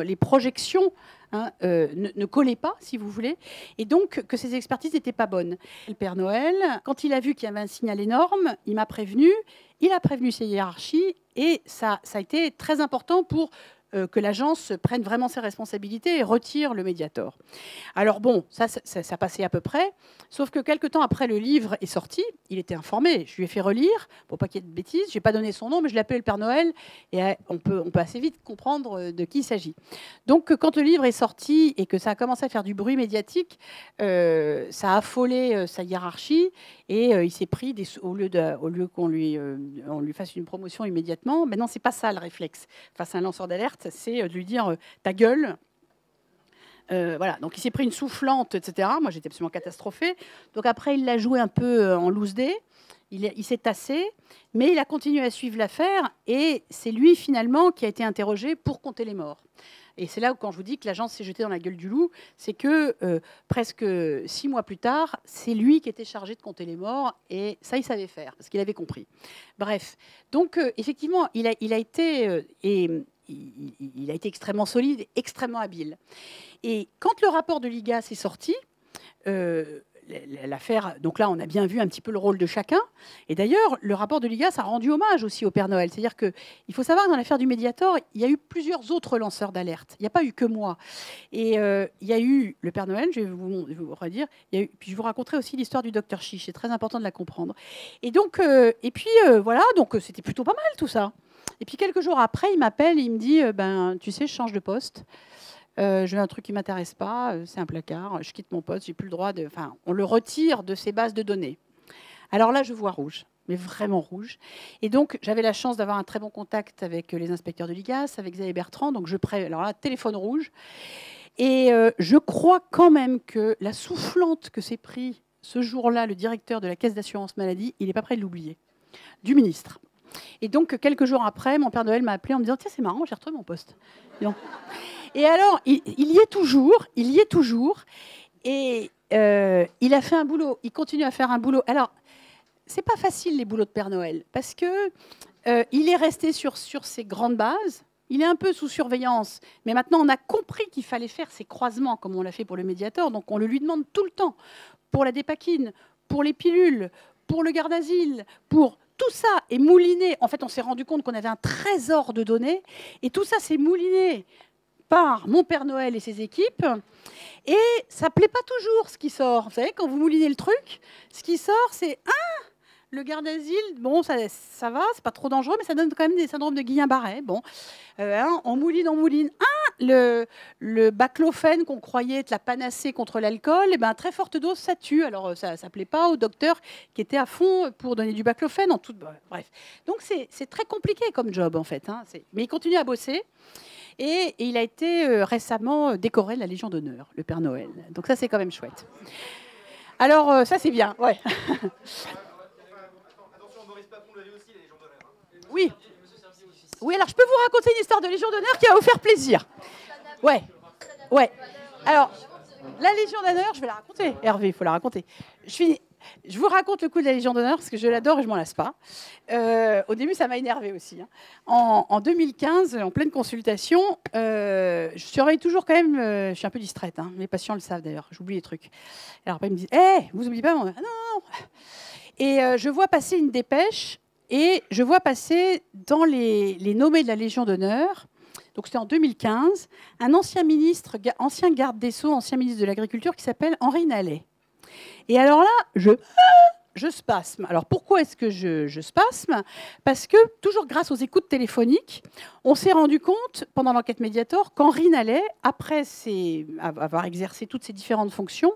les projections ne collaient pas, si vous voulez, et donc que ces expertises n'étaient pas bonnes. Le Père Noël, quand il a vu qu'il y avait un signal énorme, il m'a prévenu, il a prévenu ses hiérarchies, et ça a été très important pour que l'agence prenne vraiment ses responsabilités et retire le Mediator. Alors bon, ça passait à peu près, sauf que quelques temps après le livre est sorti, il était informé, je lui ai fait relire, pour pas qu'il y ait de bêtises, je n'ai pas donné son nom, mais je l'ai appelé le Père Noël, et on peut assez vite comprendre de qui il s'agit. Donc quand le livre est sorti et que ça a commencé à faire du bruit médiatique, ça a affolé sa hiérarchie, et il s'est pris, au lieu qu'on lui fasse une promotion immédiatement, maintenant c'est pas ça le réflexe face à un lanceur d'alerte, c'est de lui dire ta gueule. Voilà, donc il s'est pris une soufflante, etc. Moi, j'étais absolument catastrophée. Donc après, il l'a joué un peu en loose day. Il s'est tassé, mais il a continué à suivre l'affaire. Et c'est lui, finalement, qui a été interrogé pour compter les morts. Et c'est là où, quand je vous dis que l'agence s'est jetée dans la gueule du loup, c'est que presque 6 mois plus tard, c'est lui qui était chargé de compter les morts. Et ça, il savait faire, parce qu'il avait compris. Bref, donc effectivement, il a été... il a été extrêmement solide, extrêmement habile. Et quand le rapport de l'IGAS est sorti, l'affaire, donc là, on a bien vu un petit peu le rôle de chacun. Et d'ailleurs, le rapport de l'IGAS a rendu hommage aussi au Père Noël. C'est-à-dire qu'il faut savoir que dans l'affaire du Mediator, il y a eu plusieurs autres lanceurs d'alerte. Il n'y a pas eu que moi. Et il y a eu le Père Noël, je vais vous redire. Puis je vous raconterai aussi l'histoire du docteur Chiche. C'est très important de la comprendre. Et donc, voilà, donc c'était plutôt pas mal tout ça. Et puis quelques jours après, il m'appelle et il me dit tu sais, je change de poste. Je veux un truc qui ne m'intéresse pas, c'est un placard, je quitte mon poste, j'ai plus le droit de. Enfin, on le retire de ses bases de données. Alors là, je vois rouge, mais vraiment rouge. Et donc, j'avais la chance d'avoir un très bon contact avec les inspecteurs de l'IGAS, avec Xavier Bertrand. Donc, alors là, téléphone rouge. Et je crois quand même que la soufflante que s'est pris ce jour-là, le directeur de la Caisse d'assurance maladie, il n'est pas prêt de l'oublier, du ministre. Et donc, quelques jours après, mon Père Noël m'a appelé en me disant « Tiens, c'est marrant, j'ai retrouvé mon poste. » Et alors, il y est toujours. Et il a fait un boulot, il continue à faire un boulot. Alors, c'est pas facile, les boulots de Père Noël, parce que il est resté sur ses grandes bases. Il est un peu sous surveillance, mais maintenant, on a compris qu'il fallait faire ces croisements, comme on l'a fait pour le Mediator. Donc, on le lui demande tout le temps. Pour la dépakine, pour les pilules, pour le garde-asile, pour... Tout ça est mouliné. En fait, on s'est rendu compte qu'on avait un trésor de données. Et tout ça s'est mouliné par mon Père Noël et ses équipes. Et ça ne plaît pas toujours, ce qui sort. Vous savez, quand vous moulinez le truc, ce qui sort, c'est le garde-asile. Bon, ça va, c'est pas trop dangereux, mais ça donne quand même des syndromes de Guillain-Barré. Bon, on mouline. Le baclofène qu'on croyait être la panacée contre l'alcool, très forte dose, ça tue. Alors, ça ne plaît pas au docteur qui était à fond pour donner du baclofène. Bref. Donc, c'est très compliqué comme job, en fait. Mais il continue à bosser. Et il a été récemment décoré de la Légion d'honneur, le Père Noël. Donc, ça, c'est quand même chouette. Alors, ça, c'est bien. Ouais. Attention, Boris Papon l'avait aussi, la Légion d'honneur. Oui. Oui, alors je peux vous raconter une histoire de Légion d'honneur qui va vous faire plaisir. Ouais. Alors, la Légion d'honneur, je vais la raconter. Hervé, il faut la raconter. Je vous raconte le coup de la Légion d'honneur parce que je l'adore et je m'en lasse pas. Au début, ça m'a énervé aussi. En 2015, en pleine consultation, je surveille toujours quand même. Je suis un peu distraite. Mes patients le savent d'ailleurs. J'oublie les trucs. Alors après, ils me disent vous oubliez pas non. Et je vois passer une dépêche. Et je vois passer dans les nommés de la Légion d'honneur donc c'était en 2015, un ancien ministre, ancien garde des Sceaux, ancien ministre de l'Agriculture qui s'appelle Henri Nallet. Et alors là, je spasme. Alors pourquoi est-ce que je spasme? Parce que, toujours grâce aux écoutes téléphoniques, on s'est rendu compte, pendant l'enquête Mediator, qu'Henri Nallet, après avoir exercé toutes ses différentes fonctions,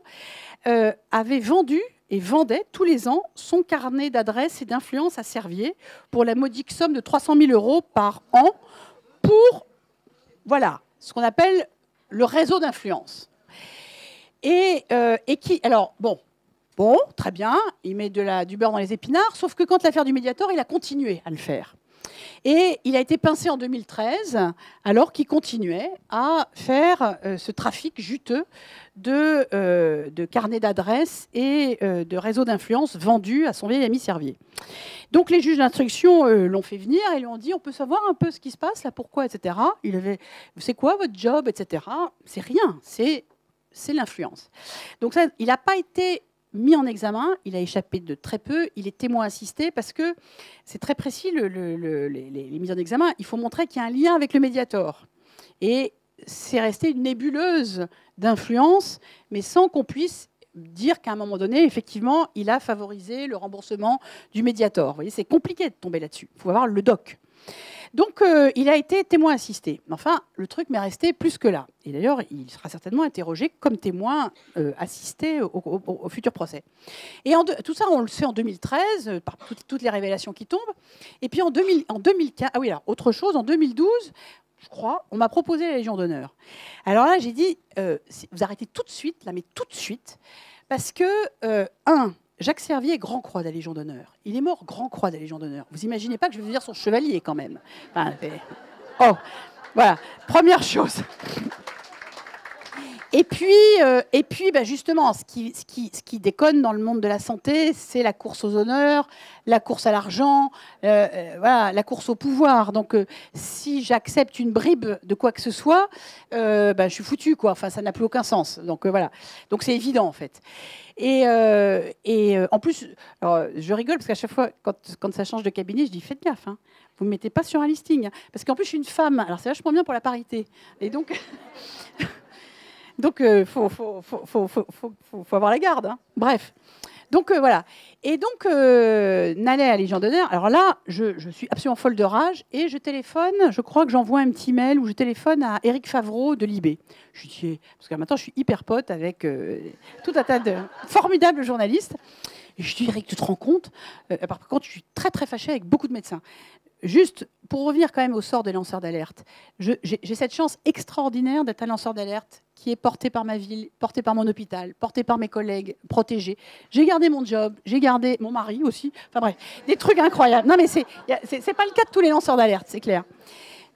avait vendu et vendait tous les ans son carnet d'adresses et d'influence à Servier pour la modique somme de 300 000 € par an pour, voilà, ce qu'on appelle le réseau d'influence. Et qui, alors, Bon, très bien, il met du beurre dans les épinards, sauf que quand l'affaire du Mediator, il a continué à le faire. Et il a été pincé en 2013, alors qu'il continuait à faire ce trafic juteux de carnets d'adresses et de réseaux d'influence vendus à son vieil ami Servier. Donc les juges d'instruction l'ont fait venir et lui ont dit, on peut savoir un peu ce qui se passe, là, pourquoi, etc. Il avait, c'est quoi votre job, etc. C'est rien, c'est l'influence. Donc ça, il n'a pas été mis en examen, il a échappé de très peu, il est témoin assisté parce que c'est très précis les mises en examen. Il faut montrer qu'il y a un lien avec le Mediator. Et c'est resté une nébuleuse d'influence, mais sans qu'on puisse dire qu'à un moment donné, effectivement, il a favorisé le remboursement du Mediator. Vous voyez, c'est compliqué de tomber là-dessus. Il faut avoir le doc. Donc, il a été témoin assisté. Enfin, le truc m'est resté plus que là. Et d'ailleurs, il sera certainement interrogé comme témoin assisté au futur procès. Et tout ça, on le sait en 2013, par toutes les révélations qui tombent. Et puis en 2015, ah oui, alors, autre chose, en 2012, je crois, on m'a proposé la Légion d'honneur. Alors là, j'ai dit, vous arrêtez tout de suite, là, mais tout de suite, parce que, Jacques Servier est Grand Croix de la Légion d'honneur. Il est mort Grand Croix de la Légion d'honneur. Vous imaginez pas que je vais dire son chevalier quand même. Enfin, voilà, première chose. Et puis justement, ce qui déconne dans le monde de la santé, c'est la course aux honneurs, la course à l'argent, voilà, la course au pouvoir. Donc, si j'accepte une bribe de quoi que ce soit, je suis foutu, quoi. Enfin, ça n'a plus aucun sens. Donc, voilà. Donc, c'est évident, en fait. Et en plus, alors, je rigole parce qu'à chaque fois, quand ça change de cabinet, je dis faites gaffe, hein. Vous ne me mettez pas sur un listing. Hein, parce qu'en plus, je suis une femme. Alors, c'est vachement bien pour la parité. Et donc... Donc, faut avoir la garde. Hein. Bref. Donc, voilà. Et donc, Nallet à Légion d'honneur. Alors là, je suis absolument folle de rage et je téléphone, je crois que j'envoie un petit mail où je téléphone à Éric Favreau de Libé. Je dis, parce que maintenant, je suis hyper pote avec tout un tas de formidables journalistes. Et je dis, Éric, tu te rends compte par contre, je suis très, très fâchée avec beaucoup de médecins. Juste pour revenir quand même au sort des lanceurs d'alerte, j'ai cette chance extraordinaire d'être un lanceur d'alerte qui est porté par ma ville, porté par mon hôpital, porté par mes collègues, protégé. J'ai gardé mon job, j'ai gardé mon mari aussi. Enfin bref, des trucs incroyables. Non mais c'est pas le cas de tous les lanceurs d'alerte, c'est clair.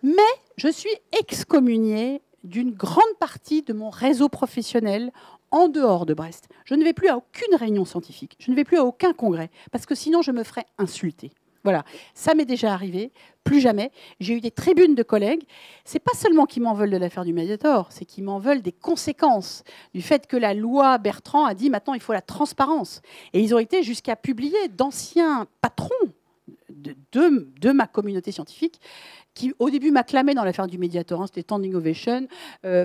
Mais je suis excommuniée d'une grande partie de mon réseau professionnel en dehors de Brest. Je ne vais plus à aucune réunion scientifique, je ne vais plus à aucun congrès, parce que sinon je me ferais insulter. Voilà, ça m'est déjà arrivé, plus jamais. J'ai eu des tribunes de collègues. C'est pas seulement qu'ils m'en veulent de l'affaire du Mediator, c'est qu'ils m'en veulent des conséquences du fait que la loi Bertrand a dit maintenant il faut la transparence. Et ils ont été jusqu'à publier d'anciens patrons de ma communauté scientifique qui, au début, m'acclamait dans l'affaire du Mediator. Hein, c'était standing ovation.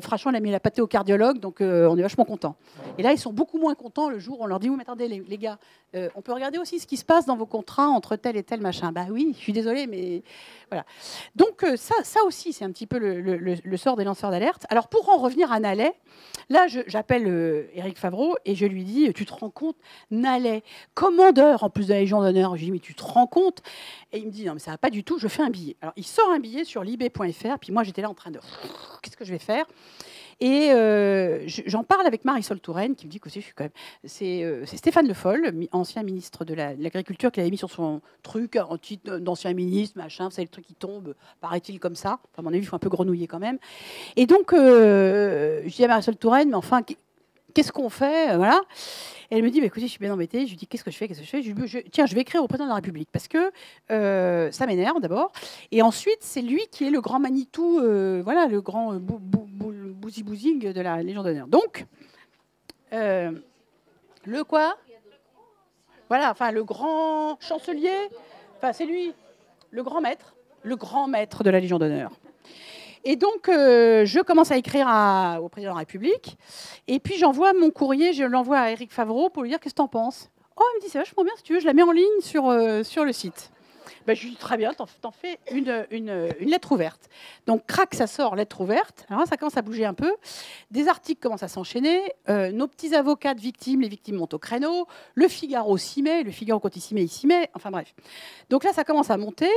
Franchement, on a mis la pâtée au cardiologue, donc on est vachement contents. Et là, ils sont beaucoup moins contents le jour où on leur dit « Oui, mais attendez, les gars, on peut regarder aussi ce qui se passe dans vos contrats entre tel et tel machin. » Bah oui, je suis désolée, mais voilà. Donc ça aussi, c'est un petit peu le sort des lanceurs d'alerte. Alors, pour en revenir à Nallet, là, j'appelle Éric Favreau et je lui dis « Tu te rends compte, Nallet, commandeur en plus de la Légion d'honneur. » Je lui dis « Mais tu te rends compte ?» Et il me dit « Non, mais ça va pas du tout, je fais un billet. » Alors, il sort un billet sur libé.fr, puis moi, j'étais là en train de « Qu'est-ce que je vais faire ?» Et j'en parle avec Marisol Touraine, qui me dit que c'est Stéphane Le Foll, ancien ministre de l'Agriculture, qui l'avait mis sur son truc, un titre d'ancien ministre, machin, c'est le truc qui tombe, paraît-il comme ça. Enfin, à mon avis, il faut un peu grenouiller quand même. Et donc, je dis à Marisol Touraine, mais enfin, qu'est-ce qu'on fait, voilà. Et elle me dit, bah, écoutez, je suis bien embêtée. Je lui dis, qu'est-ce que je fais, tiens, je vais écrire au président de la République, parce que ça m'énerve d'abord. Et ensuite, c'est lui qui est le grand Manitou, voilà, le grand bouzi-bouzing de la Légion d'honneur. Donc, le quoi? Voilà, enfin, le grand chancelier, enfin, c'est lui, le grand maître de la Légion d'honneur. Et donc, je commence à écrire au président de la République. Et puis, j'envoie mon courrier, je l'envoie à Éric Favreau pour lui dire qu'est-ce que tu en penses. Oh, il me dit, c'est vachement bien, si tu veux, je la mets en ligne sur le site. Ben, je lui dis, très bien, t'en fais une lettre ouverte. Donc, crac, ça sort, lettre ouverte. Alors là, ça commence à bouger un peu. Des articles commencent à s'enchaîner. Nos petits avocats de victimes, les victimes montent au créneau. Le Figaro s'y met. Le Figaro, quand il s'y met. Enfin, bref. Donc là, ça commence à monter.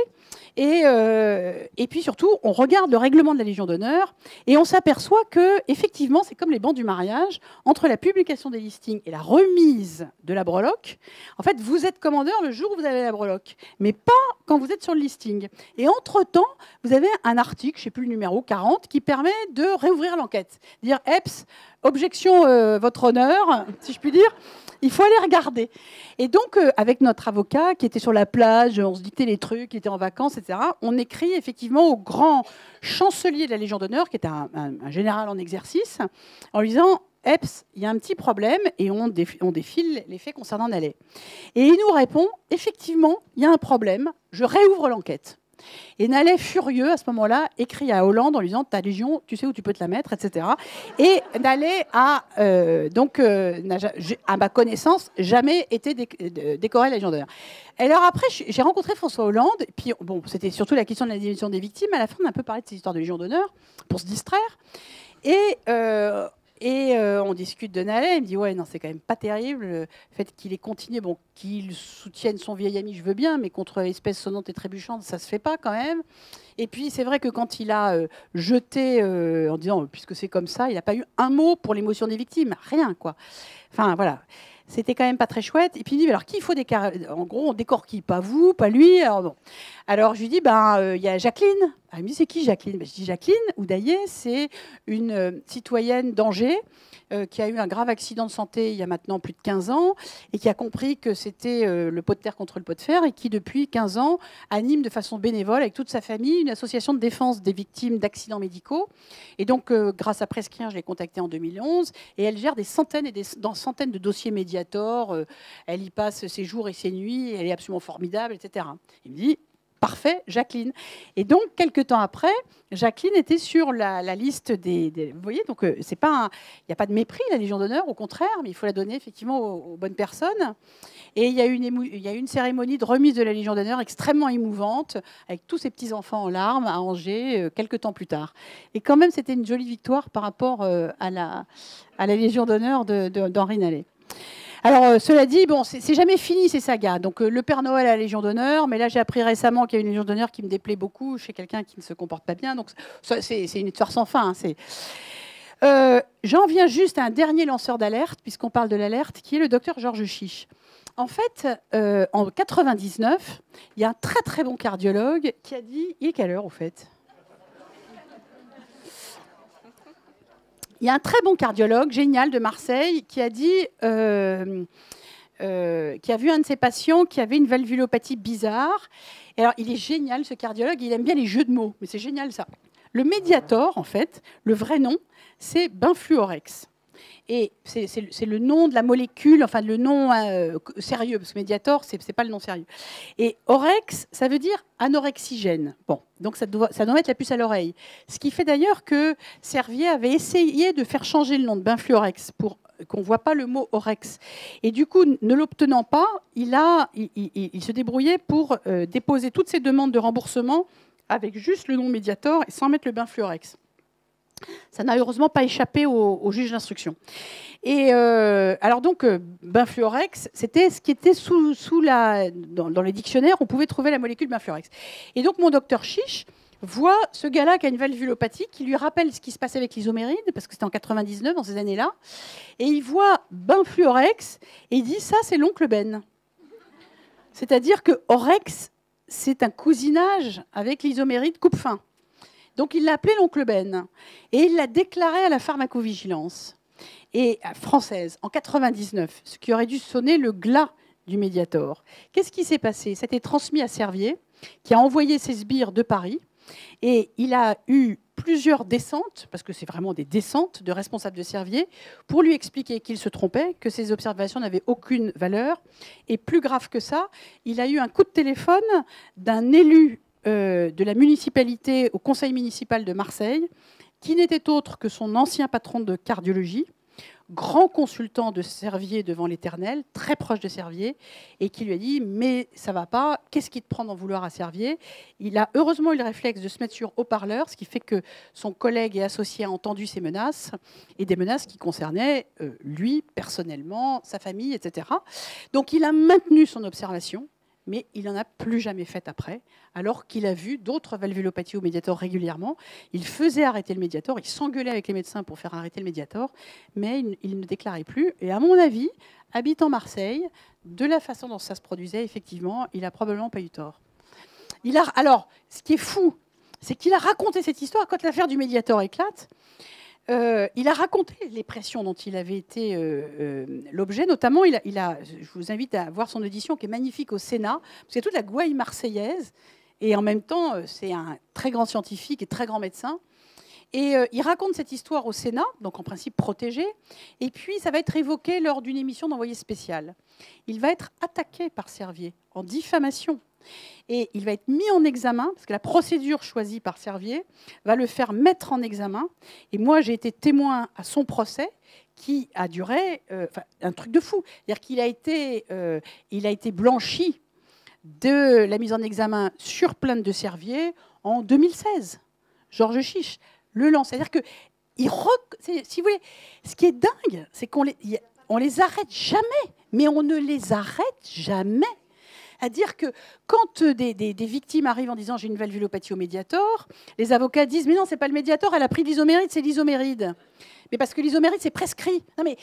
Et puis, surtout, on regarde le règlement de la Légion d'honneur et on s'aperçoit que, effectivement, c'est comme les bancs du mariage. Entre la publication des listings et la remise de la breloque, en fait, vous êtes commandeur le jour où vous avez la breloque. Mais pas quand vous êtes sur le listing. Et entre-temps, vous avez un article, je ne sais plus le numéro, 40, qui permet de réouvrir l'enquête. Dire, EPS, objection, votre honneur, si je puis dire, il faut aller regarder. Et donc, avec notre avocat qui était sur la plage, on se dictait les trucs, qui était en vacances, etc., on écrit effectivement au grand chancelier de la Légion d'honneur, qui était un général en exercice, en lui disant, EPS, il y a un petit problème, et on défile les faits concernant Nallet. Et il nous répond, effectivement, il y a un problème, je réouvre l'enquête. Et Nallet, furieux, à ce moment-là, écrit à Hollande en lui disant, ta Légion, tu sais où tu peux te la mettre, etc. Et Nallet a, à ma connaissance, jamais été décoré à la Légion d'honneur. Alors après, j'ai rencontré François Hollande, et puis bon, c'était surtout la question de la démission des victimes. À la fin, on a un peu parlé de ces histoires de Légion d'honneur, pour se distraire. Et on discute de Nallet, il me dit ouais non c'est quand même pas terrible le fait qu'il ait continué, bon qu'il soutienne son vieil ami je veux bien, mais contre espèce sonnante et trébuchante ça se fait pas quand même. Et puis c'est vrai que quand il a jeté en disant puisque c'est comme ça, il n'a pas eu un mot pour l'émotion des victimes, rien quoi. Enfin voilà. C'était quand même pas très chouette. Et puis il dit, alors qui il faut décorrer ? En gros, on décore qui ? Pas vous, pas lui. Alors, bon. Alors je lui dis, il y a Jacqueline. Ah, il me dit, c'est qui Jacqueline ? Je dis, Jacqueline Houdaillé, c'est une citoyenne d'Angers qui a eu un grave accident de santé il y a maintenant plus de 15 ans et qui a compris que c'était le pot de terre contre le pot de fer et qui, depuis 15 ans, anime de façon bénévole avec toute sa famille une association de défense des victimes d'accidents médicaux. Et donc, grâce à Prescrire, je l'ai contactée en 2011 et elle gère des centaines de dossiers Mediator. Elle y passe ses jours et ses nuits. Elle est absolument formidable, etc. Il me dit, parfait, Jacqueline. Et donc, quelques temps après, Jacqueline était sur la liste des... Vous voyez, donc il n'y a pas de mépris, la Légion d'honneur, au contraire, mais il faut la donner effectivement aux bonnes personnes. Et il y a eu une cérémonie de remise de la Légion d'honneur extrêmement émouvante, avec tous ces petits-enfants en larmes à Angers, quelques temps plus tard. Et quand même, c'était une jolie victoire par rapport à la Légion d'honneur d'Henri Nallet. Alors, cela dit, bon, c'est jamais fini ces sagas. Donc, le Père Noël à la Légion d'honneur, mais là, j'ai appris récemment qu'il y a une Légion d'honneur qui me déplaît beaucoup chez quelqu'un qui ne se comporte pas bien. Donc, c'est une histoire sans fin. J'en viens juste à un dernier lanceur d'alerte, puisqu'on parle de l'alerte, qui est le docteur Georges Chiche. En fait, en 99, il y a un très très bon cardiologue qui a dit... Il est quelle heure, au fait ? Il y a un très bon cardiologue, génial, de Marseille, qui a dit, qui a vu un de ses patients qui avait une valvulopathie bizarre. Et alors, il est génial, ce cardiologue, il aime bien les jeux de mots, mais c'est génial ça. Le Mediator, en fait, le vrai nom, c'est Benfluorex. Et c'est le nom de la molécule, enfin le nom sérieux, parce que Mediator, c'est pas le nom sérieux. Et Orex, ça veut dire anorexigène. Bon, donc ça doit mettre la puce à l'oreille. Ce qui fait d'ailleurs que Servier avait essayé de faire changer le nom de Benfluorex pour qu'on ne voit pas le mot Orex. Et du coup, ne l'obtenant pas, il se débrouillait pour déposer toutes ses demandes de remboursement avec juste le nom Mediator et sans mettre le Benfluorex. Ça n'a heureusement pas échappé au juge d'instruction. Et alors donc, Benfluorex, c'était ce qui était dans les dictionnaires, on pouvait trouver la molécule Benfluorex. Et donc mon docteur Chiche voit ce gars-là qui a une valvulopathie, qui lui rappelle ce qui se passait avec l'isoméride, parce que c'était en 99, dans ces années-là, et il voit Benfluorex, et il dit, ça c'est l'oncle Ben. C'est-à-dire que Orex, c'est un cousinage avec l'isoméride coupe-fin. Donc, il l'a appelé l'oncle Ben. Et il l'a déclaré à la pharmacovigilance française en 99, ce qui aurait dû sonner le glas du Mediator. Qu'est-ce qui s'est passé ? C'était transmis à Servier, qui a envoyé ses sbires de Paris. Et il a eu plusieurs descentes, parce que c'est vraiment des descentes de responsables de Servier, pour lui expliquer qu'il se trompait, que ses observations n'avaient aucune valeur. Et plus grave que ça, il a eu un coup de téléphone d'un élu de la municipalité au conseil municipal de Marseille, qui n'était autre que son ancien patron de cardiologie, grand consultant de Servier devant l'Éternel, très proche de Servier, et qui lui a dit « mais ça va pas, qu'est-ce qui te prend d'en vouloir à Servier ?» Il a heureusement eu le réflexe de se mettre sur haut-parleur, ce qui fait que son collègue et associé a entendu ces menaces, et des menaces qui concernaient lui, personnellement, sa famille, etc. Donc il a maintenu son observation, mais il n'en a plus jamais fait après, alors qu'il a vu d'autres valvulopathies au Mediator régulièrement. Il faisait arrêter le Mediator, il s'engueulait avec les médecins pour faire arrêter le Mediator, mais il ne déclarait plus. Et à mon avis, habitant Marseille, de la façon dont ça se produisait, effectivement, il n'a probablement pas eu tort. Alors, ce qui est fou, c'est qu'il a raconté cette histoire quand l'affaire du Mediator éclate. Il a raconté les pressions dont il avait été l'objet. Notamment, je vous invite à voir son audition qui est magnifique au Sénat, parce qu'il y a toute la gouaille marseillaise, et en même temps, c'est un très grand scientifique et très grand médecin. Et il raconte cette histoire au Sénat, donc en principe protégé, et puis ça va être évoqué lors d'une émission d'envoyé spécial. Il va être attaqué par Servier en diffamation. Et il va être mis en examen, parce que la procédure choisie par Servier va le faire mettre en examen. Et moi, j'ai été témoin à son procès, qui a duré un truc de fou. C'est-à-dire qu'il a été blanchi de la mise en examen sur plainte de Servier en 2016. Georges Chiche le lance. C'est-à-dire que, si vous voulez, ce qui est dingue, c'est qu'on les arrête jamais, mais on ne les arrête jamais. À dire que quand des victimes arrivent en disant « j'ai une valvulopathie au Mediator », les avocats disent « mais non, c'est pas le Mediator, elle a pris de l'isoméride, c'est l'isoméride ». Mais parce que l'isoméride, c'est prescrit. Non, mais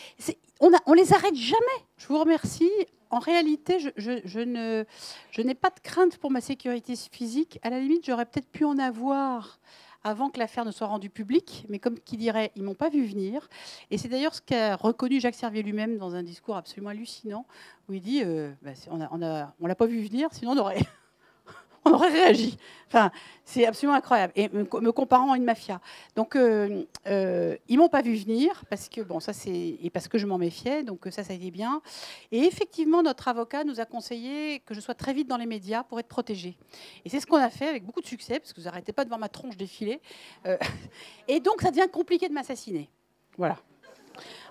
on les arrête jamais. Je vous remercie. En réalité, je n'ai pas de crainte pour ma sécurité physique. À la limite, j'aurais peut-être pu en avoir avant que l'affaire ne soit rendue publique, mais comme qui dirait, ils ne m'ont pas vu venir. Et c'est d'ailleurs ce qu'a reconnu Jacques Servier lui-même dans un discours absolument hallucinant, où il dit on ne l'a pas vu venir, sinon on aurait réagi. Enfin, c'est absolument incroyable. Et me comparant à une mafia. Donc, ils ne m'ont pas vu venir, parce que, parce que je m'en méfiais, donc ça a été bien. Et effectivement, notre avocat nous a conseillé que je sois très vite dans les médias pour être protégée. Et c'est ce qu'on a fait avec beaucoup de succès, parce que vous n'arrêtez pas de voir ma tronche défiler. Et donc, ça devient compliqué de m'assassiner. Voilà.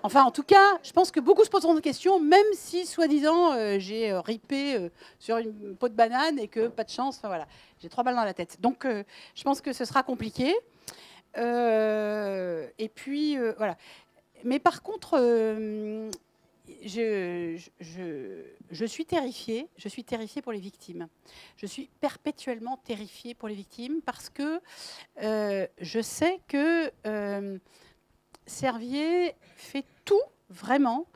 Enfin, en tout cas, je pense que beaucoup se poseront des questions, même si, soi-disant, j'ai ripé sur une peau de banane et que, pas de chance, enfin voilà, j'ai 3 balles dans la tête. Donc, je pense que ce sera compliqué. Et puis, voilà. Mais par contre, je suis terrifiée. Je suis terrifiée pour les victimes. Je suis perpétuellement terrifiée pour les victimes parce que je sais que Servier fait tout, vraiment,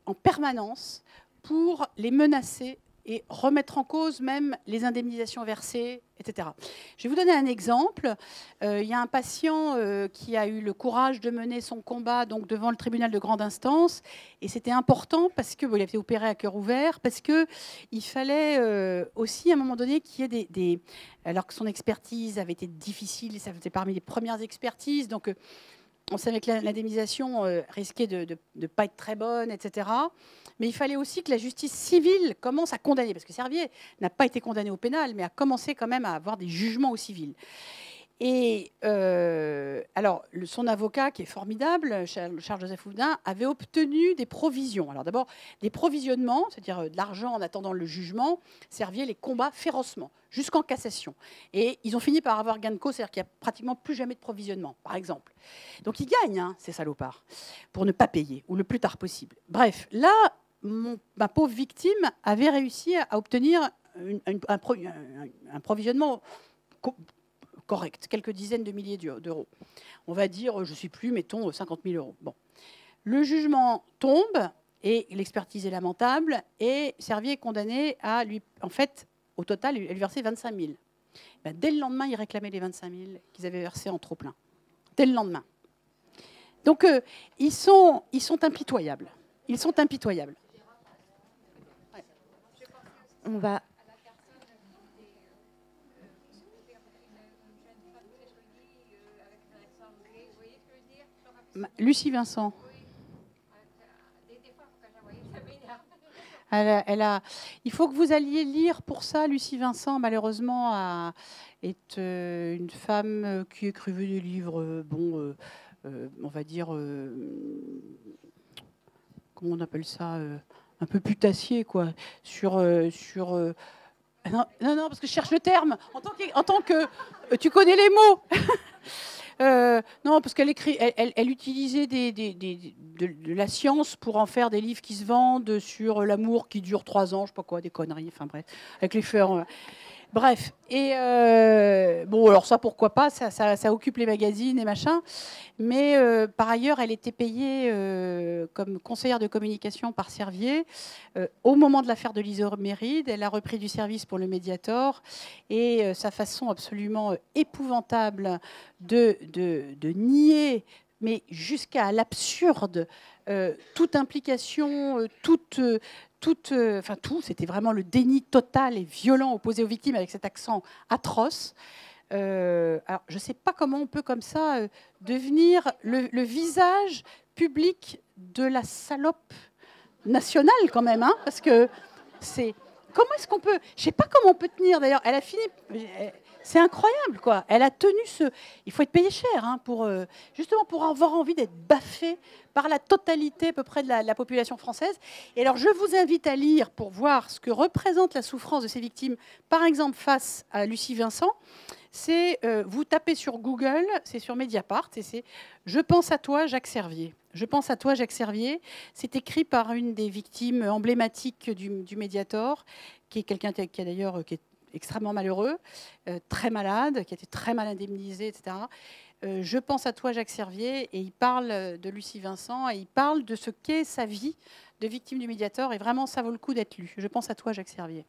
en permanence, pour les menacer et remettre en cause même les indemnisations versées, etc. Je vais vous donner un exemple. Il y a un patient qui a eu le courage de mener son combat donc, devant le tribunal de grande instance. Et c'était important parce qu'il a été opéré à cœur ouvert, parce qu'il fallait aussi, à un moment donné, qu'il y ait alors que son expertise avait été difficile, ça faisait parmi les premières expertises, donc on savait que l'indemnisation risquait de ne pas être très bonne, etc. Mais il fallait aussi que la justice civile commence à condamner, parce que Servier n'a pas été condamné au pénal, mais a commencé quand même à avoir des jugements au civil. Et alors, son avocat, qui est formidable, Charles-Joseph Houdin, avait obtenu des provisions. Alors d'abord, des provisionnements, c'est-à-dire de l'argent en attendant le jugement. Servier les combat férocement, jusqu'en cassation. Et ils ont fini par avoir gain de cause, c'est-à-dire qu'il n'y a pratiquement plus jamais de provisionnement, par exemple. Donc ils gagnent, hein, ces salopards, pour ne pas payer, ou le plus tard possible. Bref, là, ma pauvre victime avait réussi à obtenir un provisionnement correct, quelques dizaines de milliers d'euros. On va dire, je ne sais plus, mettons 50 000 euros. Bon. Le jugement tombe et l'expertise est lamentable et Servier est condamné à lui, en fait, au total, lui verser 25 000. Ben, dès le lendemain, il réclamait les 25 000 qu'ils avaient versés en trop-plein. Dès le lendemain. Donc, ils sont impitoyables. Ils sont impitoyables. Ouais. On va... Lucie Vincent. Il faut que vous alliez lire pour ça. Lucie Vincent, malheureusement, est une femme qui écrivait des livres, on va dire, comment on appelle ça, un peu putassier, quoi, non, parce que je cherche le terme. En tant que tu connais les mots. Non, parce qu'elle utilisait de la science pour en faire des livres qui se vendent sur l'amour qui dure 3 ans, je sais pas quoi, des conneries, enfin bref, avec les fleurs. Bref, et bon, alors ça, pourquoi pas, ça occupe les magazines et machin, mais par ailleurs, elle était payée comme conseillère de communication par Servier. Au moment de l'affaire de l'Isoméride, elle a repris du service pour le Mediator, et sa façon absolument épouvantable de nier, mais jusqu'à l'absurde, toute implication, tout, c'était vraiment le déni total et violent opposé aux victimes avec cet accent atroce. Alors, je ne sais pas comment on peut comme ça devenir le visage public de la salope nationale quand même, hein, parce que c'est... Comment est-ce qu'on peut... Je ne sais pas comment on peut tenir, d'ailleurs. Elle a fini... C'est incroyable, quoi. Elle a tenu ce... Il faut être payé cher, hein, justement pour avoir envie d'être baffé par la totalité à peu près de la population française. Et alors, je vous invite à lire pour voir ce que représente la souffrance de ces victimes, par exemple, face à Lucie Vincent. Vous tapez sur Google, c'est sur Mediapart, et c'est « Je pense à toi, Jacques Servier ». Je pense à toi, Jacques Servier. C'est écrit par une des victimes emblématiques du Mediator, qui est quelqu'un qui est d'ailleurs extrêmement malheureux, très malade, qui a été très mal indemnisé, etc. Je pense à toi, Jacques Servier, et il parle de Lucie Vincent, et il parle de ce qu'est sa vie de victime du Mediator, et vraiment, ça vaut le coup d'être lu. Je pense à toi, Jacques Servier.